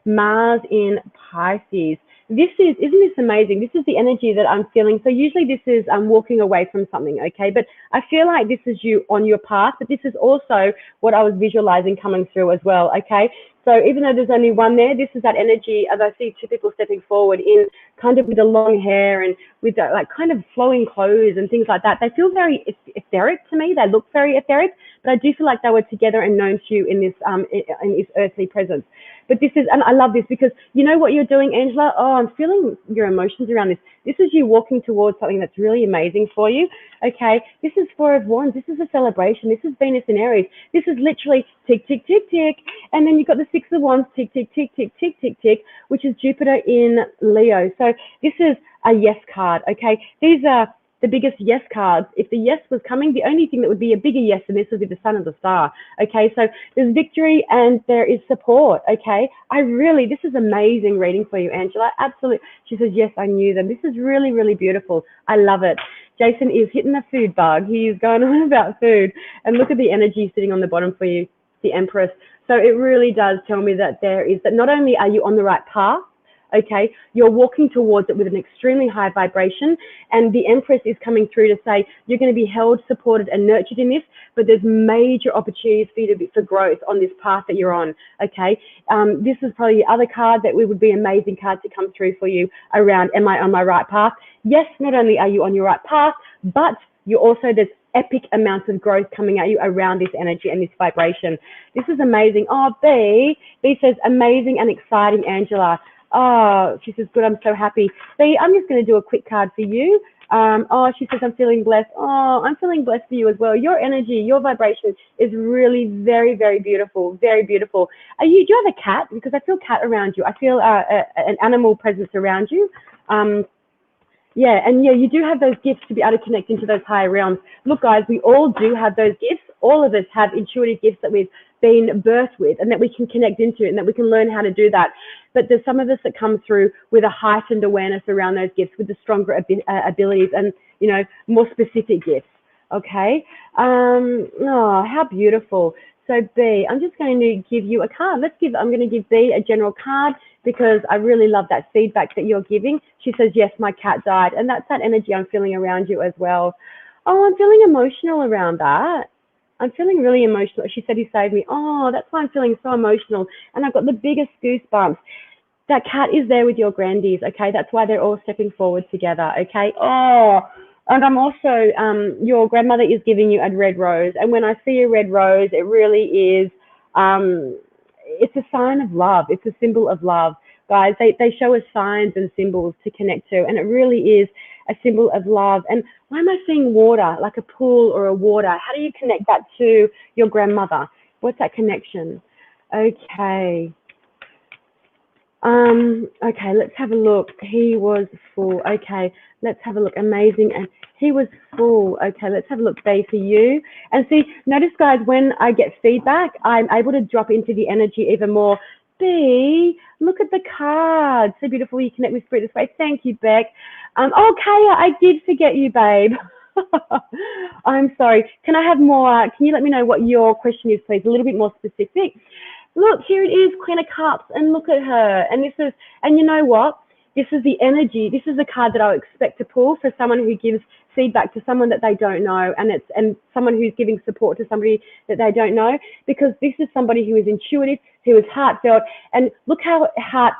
Speaker 1: Mars in Pisces. This is, isn't this amazing? This is the energy that I'm feeling. So usually this is walking away from something, okay? But I feel like this is you on your path, but this is also what I was visualizing coming through as well, okay? So even though there's only one there, this is that energy as I see two people stepping forward in kind of with the long hair and with the, like kind of flowing clothes and things like that. They feel very etheric to me. They look very etheric, but I do feel like they were together and known to you in this earthly presence. But this is, and I love this because you know what you're doing, Angela? Oh, I'm feeling your emotions around this. This is you walking towards something that's really amazing for you. Okay, this is Four of Wands. This is a celebration. This is Venus in Aries. This is literally tick, tick, tick, tick. And then you've got the Six of Wands, tick, tick, tick, tick, tick, tick, tick, which is Jupiter in Leo. So this is a yes card, okay? These are the biggest yes cards. If the yes was coming, the only thing that would be a bigger yes than this would be the sun and the star. Okay, so there's victory and there is support. Okay, this is amazing reading for you, Angela. Absolutely. She says, yes, I knew them. This is really, really beautiful. I love it. Jason is hitting the food bug. He is going on about food. And look at the energy sitting on the bottom for you, the Empress. So it really does tell me that that not only are you on the right path, okay, you're walking towards it with an extremely high vibration, and the Empress is coming through to say you're going to be held, supported, and nurtured in this, but there's major opportunities for you for growth on this path that you're on, okay? This is probably the other card that would be amazing card to come through for you around, am I on my right path? Yes, not only are you on your right path, but you also, there's epic amounts of growth coming at you around this energy and this vibration. This is amazing. Oh, B says, amazing and exciting, Angela. Oh, she says, good, I'm so happy. B, I'm just going to do a quick card for you. Oh, she says, I'm feeling blessed. Oh, I'm feeling blessed for you as well. Your energy, your vibration is really very, very beautiful, very beautiful. Do you have a cat? Because I feel cat around you. I feel an animal presence around you. Yeah, and yeah, you do have those gifts to be able to connect into those higher realms. Look, guys, we all do have those gifts. All of us have intuitive gifts that we've been birthed with and that we can connect into and that we can learn how to do that. But there's some of us that come through with a heightened awareness around those gifts, with the stronger abilities and, you know, more specific gifts. Okay. Oh, how beautiful. So B, I'm just going to give you a card. I'm going to give B a general card because I really love that feedback that you're giving. She says, yes, my cat died. And that's that energy I'm feeling around you as well. Oh, I'm feeling emotional around that. I'm feeling really emotional. She said he saved me. Oh, that's why I'm feeling so emotional. And I've got the biggest goosebumps. That cat is there with your grandies, okay? That's why they're all stepping forward together, okay? Oh, and I'm also, your grandmother is giving you a red rose. And when I see a red rose, it really is, it's a sign of love. It's a symbol of love. Guys, they show us signs and symbols to connect to. And it really is a symbol of love. And why am I seeing water, like a pool or a water? How do you connect that to your grandmother? What's that connection? Okay. Okay, let's have a look. He was full. Okay, let's have a look. Amazing. And he was full. Okay, let's have a look, B, for you. And see, notice, guys, when I get feedback, I'm able to drop into the energy even more. B, look at the card. So beautiful. You connect with Spirit this way. Thank you, Beck. Oh, Kaya, I did forget you, babe. I'm sorry. Can I have more? Can you let me know what your question is, please? A little bit more specific. Look, here it is, Queen of Cups, and look at her. And this is, and you know what? This is the energy. This is the card that I expect to pull for someone who gives feedback to someone that they don't know, and someone who's giving support to somebody that they don't know, because this is somebody who is intuitive, who is heartfelt, and look how heart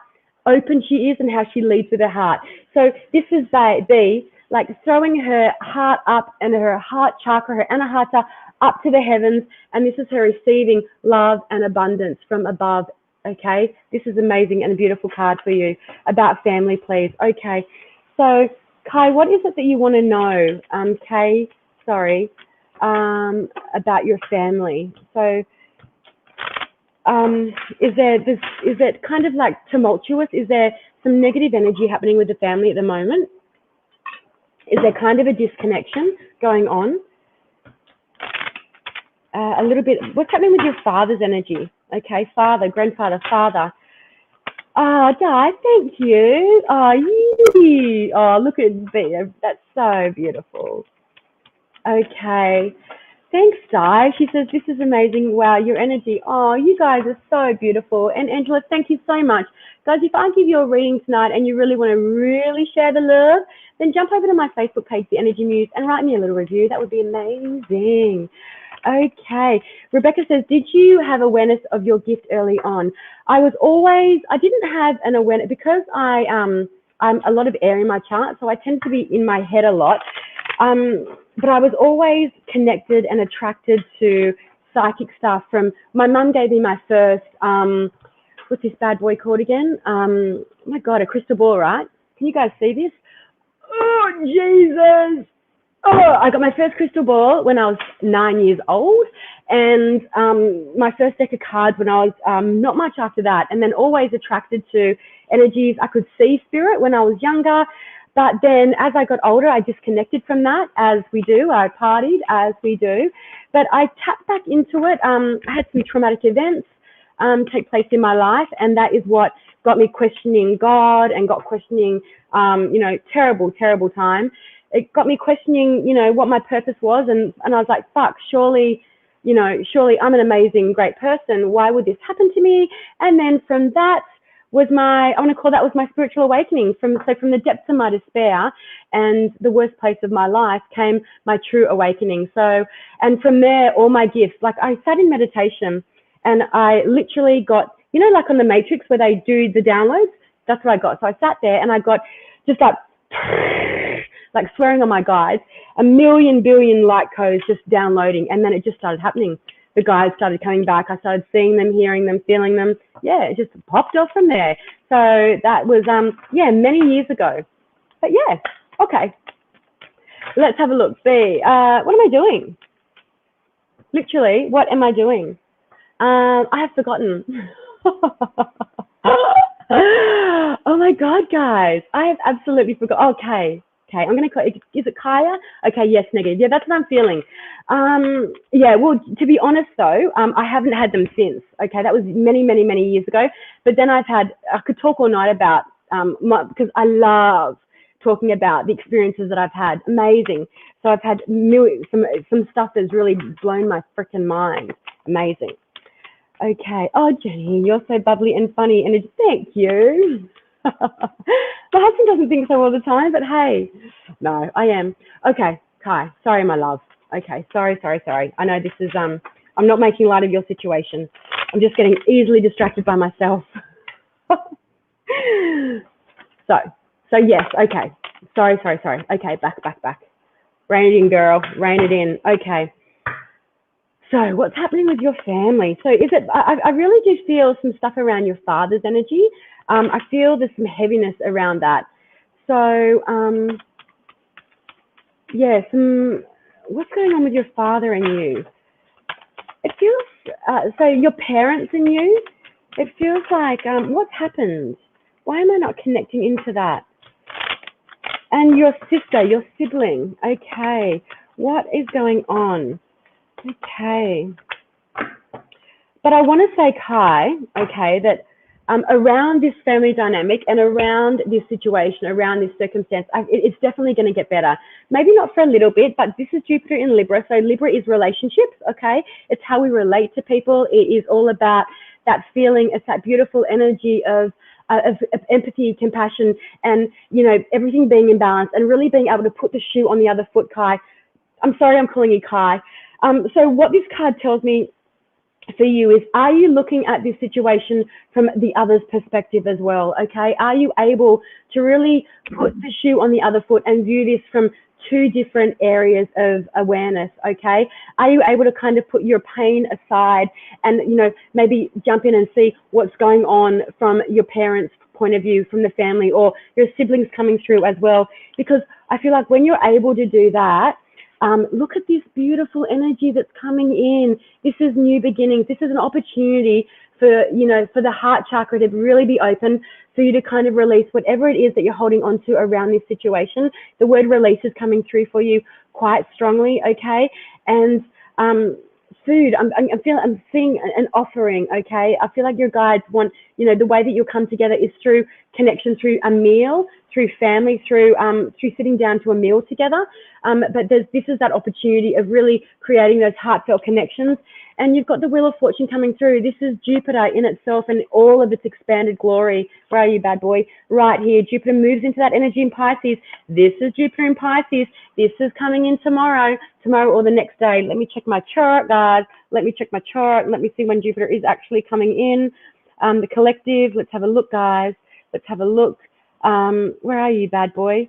Speaker 1: open she is and how she leads with her heart. So this is B, like throwing her heart up and her heart chakra, her anahata, up to the heavens, and this is her receiving love and abundance from above Okay, this is amazing and a beautiful card for you. About family, please. Okay, so Kai, what is it that you want to know? Kay, sorry, about your family. So, is it kind of like tumultuous? Is there some negative energy happening with the family at the moment? Is there kind of a disconnection going on? A little bit. What's happening with your father's energy? Okay, father, grandfather, father. Oh, Di, thank you. Oh, yee. Oh, look at me. That's so beautiful. Okay. Thanks, Di. She says, this is amazing. Wow, your energy. Oh, you guys are so beautiful. And Angela, thank you so much. Guys, if I give you a reading tonight and you really want to really share the love, then jump over to my Facebook page, The Energy Muse, and write me a little review. That would be amazing. Okay. Rebecca says, did you have awareness of your gift early on? I didn't have an awareness because I'm a lot of air in my chart, so I tend to be in my head a lot. But I was always connected and attracted to psychic stuff from, my mum gave me my first, what's this bad boy called again? Oh my God, a crystal ball, right? Can you guys see this? Oh, Jesus. Oh, I got my first crystal ball when I was 9 years old, and my first deck of cards when I was not much after that, and then always attracted to energies. I could see spirit when I was younger, but then as I got older, I disconnected from that, as we do. I partied, as we do, but I tapped back into it. I had some traumatic events take place in my life, and that is what got me questioning God and got questioning, terrible, terrible time. It got me questioning, what my purpose was. And I was like, fuck, surely I'm an amazing, great person. Why would this happen to me? And then from that was I want to call that was my spiritual awakening. From the depths of my despair and the worst place of my life came my true awakening. So, and from there, all my gifts, like I sat in meditation and I literally got, like on the Matrix where they do the downloads, that's what I got. So I sat there and I got just like swearing on my guides, a million billion light codes just downloading. And then it just started happening. The guides started coming back. I started seeing them, hearing them, feeling them. Yeah, it just popped off from there. So that was, many years ago. But yeah, okay. Let's have a look. B, what am I doing? Literally, what am I doing? I have forgotten. Oh my God, guys. I have absolutely forgotten. Okay. I'm going to call it, is it Kaya? Okay, yes, negative. Yeah, that's what I'm feeling. Well, to be honest though, I haven't had them since. Okay, that was many, many, many years ago. But then I could talk all night about, because I love talking about the experiences that I've had. Amazing. So I've had some stuff that's really blown my freaking mind. Amazing. Okay. Oh, Jenny, you're so bubbly and funny. And thank you. My husband doesn't think so all the time, but hey, no, I am. Okay, Kai, sorry, my love. Okay, sorry. I know this is, I'm not making light of your situation. I'm just getting easily distracted by myself. So yes, okay. Sorry. Okay, back. Rein it in, girl. Rein it in. Okay. So what's happening with your family? So is it, I really do feel some stuff around your father's energy. I feel there's some heaviness around that. So, what's going on with your father and you? It feels, so your parents and you, it feels like, what's happened? Why am I not connecting into that? And your sister, your sibling, okay. What is going on? Okay. But I want to say, Kai, okay, that around this family dynamic and around this situation, around this circumstance, it's definitely going to get better. Maybe not for a little bit, but this is Jupiter in Libra. So Libra is relationships, okay? It's how we relate to people. It is all about that feeling. It's that beautiful energy of empathy, compassion, and, everything being in balance and really being able to put the shoe on the other foot, Kai. I'm sorry I'm calling you Kai. So what this card tells me for you is, are you looking at this situation from the other's perspective as well? Okay, are you able to really put the shoe on the other foot and view this from two different areas of awareness? Okay, are you able to kind of put your pain aside and, you know, maybe jump in and see what's going on from your parents' point of view, from the family, or your siblings coming through as well? Because I feel like when you're able to do that, look at this beautiful energy that's coming in. This is new beginnings. This is an opportunity for, you know, for the heart chakra to really be open, for you to kind of release whatever it is that you're holding on to around this situation. The word release is coming through for you quite strongly, okay? And food, I'm seeing an offering, okay? I feel like your guides want, you know, the way that you'll come together is through connection, through a meal, through family, through sitting down to a meal together. But this is that opportunity of really creating those heartfelt connections. And you've got the Wheel of Fortune coming through. This is Jupiter in itself and all of its expanded glory. Where are you, bad boy? Right here. Jupiter moves into that energy in Pisces. This is Jupiter in Pisces. This is coming in tomorrow or the next day. Let me check my chart, guys. Let me check my chart. Let me see when Jupiter is actually coming in. The collective. Let's have a look, guys. Let's have a look. Where are you, bad boy?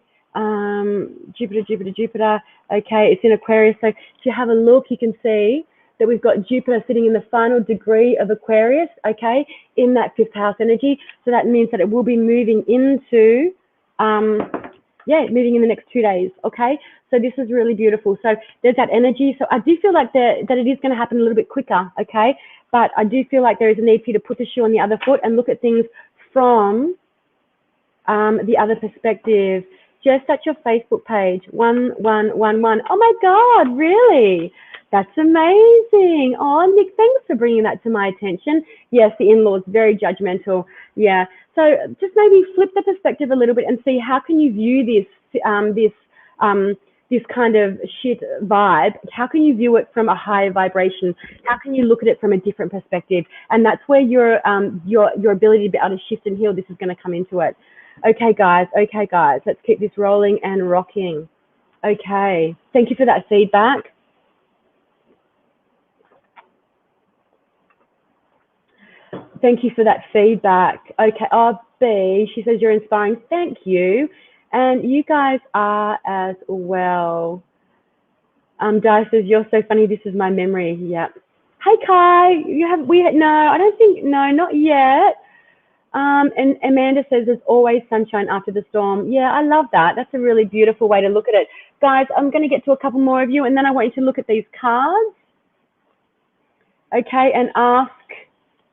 Speaker 1: Jupiter. Okay, it's in Aquarius. So if you have a look, you can see that we've got Jupiter sitting in the final degree of Aquarius, okay, in that fifth house energy. So that means that it will be moving into, moving in the next 2 days, okay? So this is really beautiful. So there's that energy. So I do feel like that it is going to happen a little bit quicker, okay? But I do feel like there is a need for you to put the shoe on the other foot and look at things from the other perspective. Just at your Facebook page, 1111. Oh my God, really? That's amazing. Oh, Nick, thanks for bringing that to my attention. Yes, the in-laws, very judgmental. Yeah. So just maybe flip the perspective a little bit and see how can you view this kind of shit vibe. How can you view it from a higher vibration? How can you look at it from a different perspective? And that's where your ability to be able to shift and heal, this is going to come into it. Okay, guys. Let's keep this rolling and rocking. Okay. Thank you for that feedback. Thank you for that feedback. Okay. Oh, B, she says you're inspiring. Thank you. And you guys are as well. Di says, you're so funny. This is my memory. Yep. Hey, Kai. No, not yet. And Amanda says there's always sunshine after the storm. Yeah, I love that. That's a really beautiful way to look at it. Guys, I'm going to get to a couple more of you, and then I want you to look at these cards. Okay, and ask.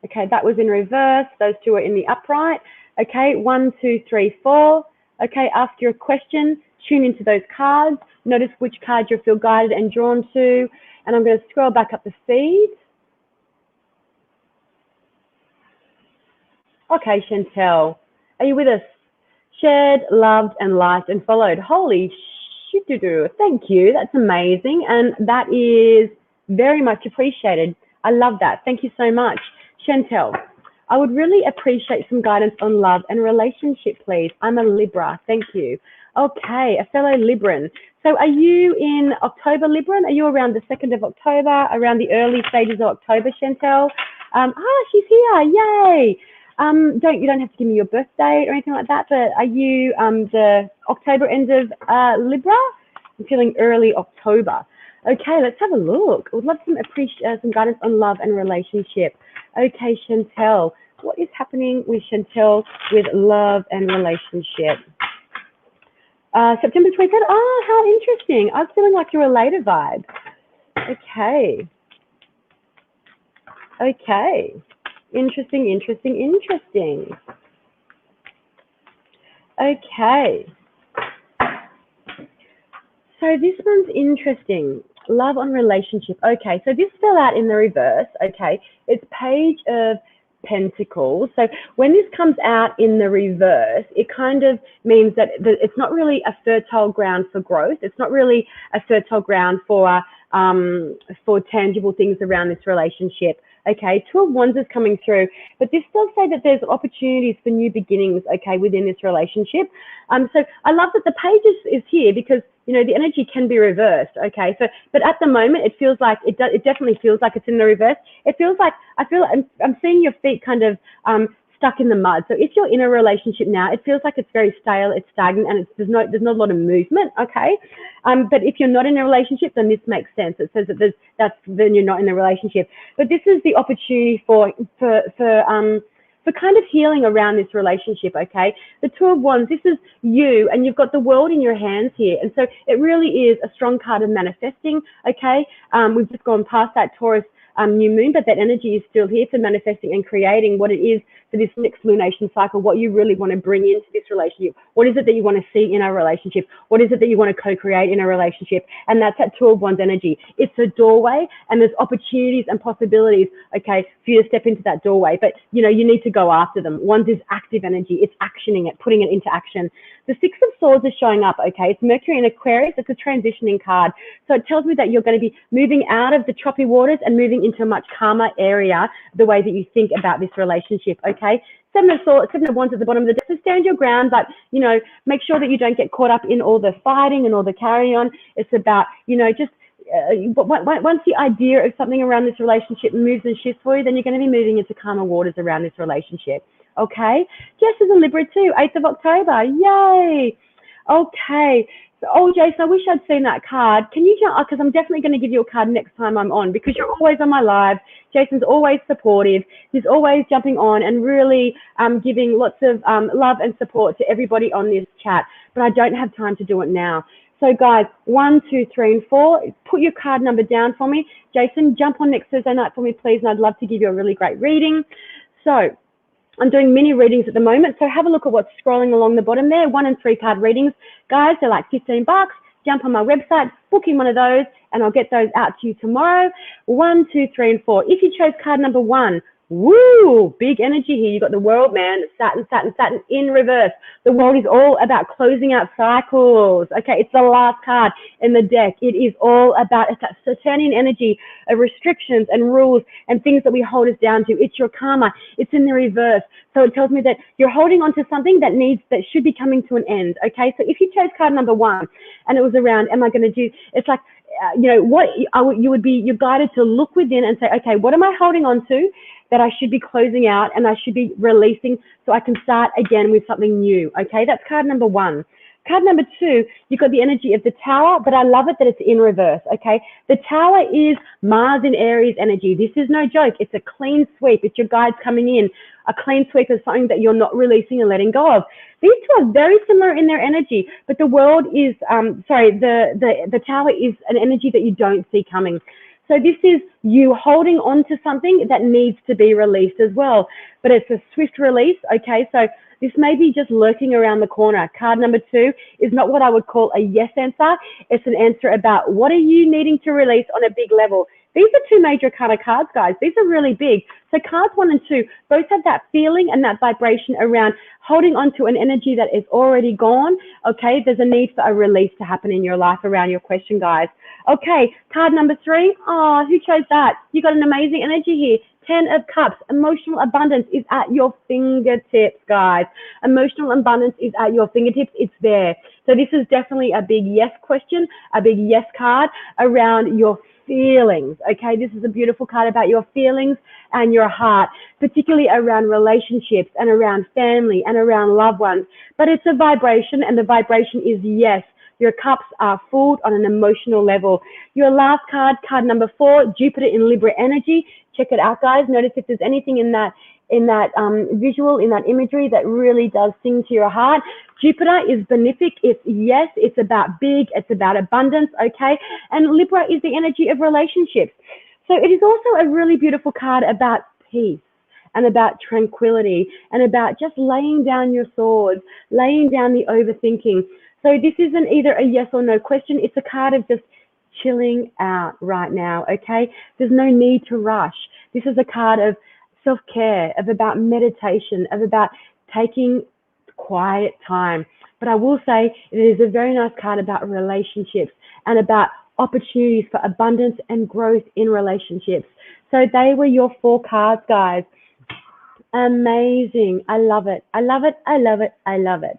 Speaker 1: Okay, that was in reverse. Those two are in the upright. Okay, 1, 2, 3, 4. Okay, ask your question. Tune into those cards. Notice which card you feel guided and drawn to. And I'm going to scroll back up the feed. Okay, Chantel, are you with us? Shared, loved, and liked and followed. Holy shit, thank you. That's amazing. And that is very much appreciated. I love that. Thank you so much. Chantel, I would really appreciate some guidance on love and relationship, please. I'm a Libra. Thank you. Okay, a fellow Libran. So are you in October, Libran? Are you around the 2nd of October, around the early stages of October, Chantel? She's here. Yay. You don't have to give me your birth date or anything like that, but are you the October end of Libra? I'm feeling early October. Okay, let's have a look. I would love some guidance on love and relationship. Okay, Chantel, what is happening with Chantel with love and relationship? September 23rd. Oh, how interesting. I was feeling like you're a later vibe. Okay. Interesting. Okay. So this one's interesting. Love on relationship. Okay, so this fell out in the reverse. Okay, it's Page of Pentacles. So when this comes out in the reverse, it kind of means that it's not really a fertile ground for growth. It's not really a fertile ground for tangible things around this relationship. Okay, Two of Wands is coming through, but this does say that there's opportunities for new beginnings, okay, within this relationship. So I love that the page is here because, you know, the energy can be reversed, okay? So, but at the moment, it feels like, it definitely feels like it's in the reverse. It feels like, I'm seeing your feet kind of stuck in the mud. So if you're in a relationship now, it feels like it's very stale, it's stagnant, and there's not a lot of movement, okay? But if you're not in a relationship, then this makes sense. It says that then you're not in a relationship. But this is the opportunity for kind of healing around this relationship, okay? The Two of Wands, this is you, and you've got the world in your hands here. And so it really is a strong card of manifesting, okay? We've just gone past that Taurus new moon, but that energy is still here for manifesting and creating what it is for this next lunation cycle, what you really want to bring into this relationship. What is it that you want to see in a relationship? What is it that you want to co-create in a relationship? And that's that Two of Wands energy. It's a doorway, and there's opportunities and possibilities, okay, for you to step into that doorway. But, you know, you need to go after them. Wands is active energy. It's actioning it, putting it into action. The Six of Swords is showing up, okay? It's Mercury in Aquarius. It's a transitioning card. So it tells me that you're going to be moving out of the choppy waters and moving into a much calmer area, the way that you think about this relationship, okay? Seven of Wands at the bottom of the deck. So stand your ground, but, you know, make sure that you don't get caught up in all the fighting and all the carry on. It's about, you know, just once the idea of something around this relationship moves and shifts for you, then you're going to be moving into calmer waters around this relationship. Okay, Jess is a Libra too, 8th of October. Yay. Okay. So, oh, Jason, I wish I'd seen that card. Can you jump? Because I'm definitely going to give you a card next time I'm on, because you're always on my live. Jason's always supportive. He's always jumping on and really giving lots of love and support to everybody on this chat. But I don't have time to do it now. So guys, 1, 2, 3, and 4, put your card number down for me. Jason, jump on next Thursday night for me, please, and I'd love to give you a really great reading. So I'm doing mini readings at the moment, so have a look at what's scrolling along the bottom there. 1 and 3 card readings. Guys, they're like $15. Jump on my website, book in one of those, and I'll get those out to you tomorrow. 1, 2, 3, and 4. If you chose card number 1, woo, big energy here. You've got the world, man, Saturn, Saturn, Saturn in reverse. The world is all about closing out cycles. Okay, it's the last card in the deck. It is all about, it's that Saturnian energy of restrictions and rules and things that we hold us down to. It's your karma. It's in the reverse. So it tells me that you're holding on to something that should be coming to an end. Okay, so if you chose card number 1 and it was around, am I going to do, it's like, you know, you're guided to look within and say, okay, what am I holding on to that I should be closing out and I should be releasing so I can start again with something new? Okay, that's card number 1. Card number 2, you've got the energy of the Tower, but I love it that it's in reverse, okay? The Tower is Mars in Aries energy. This is no joke. It's a clean sweep. It's your guides coming in. A clean sweep is something that you're not releasing and letting go of. These two are very similar in their energy, but the world is, the Tower is an energy that you don't see coming. So this is you holding on to something that needs to be released as well, but it's a swift release, okay? So this may be just lurking around the corner. Card number 2 is not what I would call a yes answer. It's an answer about what are you needing to release on a big level. These are 2 major kind of cards, guys. These are really big. So cards 1 and 2 both have that feeling and that vibration around holding on to an energy that is already gone. Okay, there's a need for a release to happen in your life around your question, guys. Okay, card number 3. Oh, who chose that? You got an amazing energy here. 10 of Cups. Emotional abundance is at your fingertips, guys. Emotional abundance is at your fingertips. It's there. So this is definitely a big yes question, a big yes card around your feelings. Okay, this is a beautiful card about your feelings and your heart, particularly around relationships and around family and around loved ones. But it's a vibration, and the vibration is yes. Your cups are full on an emotional level. Your last card, card number 4, Jupiter in Libra energy. Check it out, guys. Notice if there's anything in that visual, in that imagery that really does sing to your heart. Jupiter is benefic. It's yes. It's about big. It's about abundance. Okay. And Libra is the energy of relationships. So it is also a really beautiful card about peace and about tranquility and about just laying down your swords, laying down the overthinking. So this isn't either a yes or no question. It's a card of just chilling out right now, okay? There's no need to rush. This is a card of self-care, of about meditation, of about taking quiet time. But I will say it is a very nice card about relationships and about opportunities for abundance and growth in relationships. So they were your 4 cards, guys. Amazing. I love it. I love it. I love it. I love it.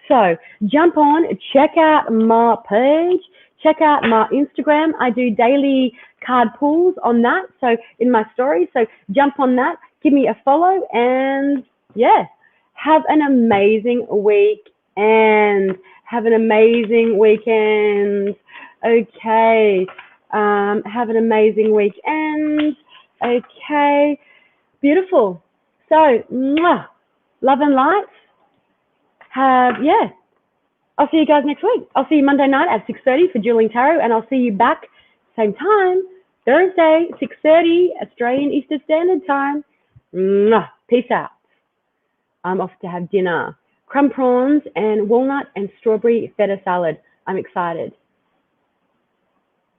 Speaker 1: So jump on, check out my page, check out my Instagram. I do daily card pulls on that. So in my stories. So jump on that, give me a follow, and yeah, have an amazing week and have an amazing weekend. Okay. Have an amazing weekend. Okay. Beautiful. So, mwah, love and light. Yeah. I'll see you guys next week. I'll see you Monday night at 6:30 for Dueling Tarot, and I'll see you back same time, Thursday, 6:30 Australian Eastern Standard Time. Mwah. Peace out. I'm off to have dinner. Crumb prawns and walnut and strawberry feta salad. I'm excited.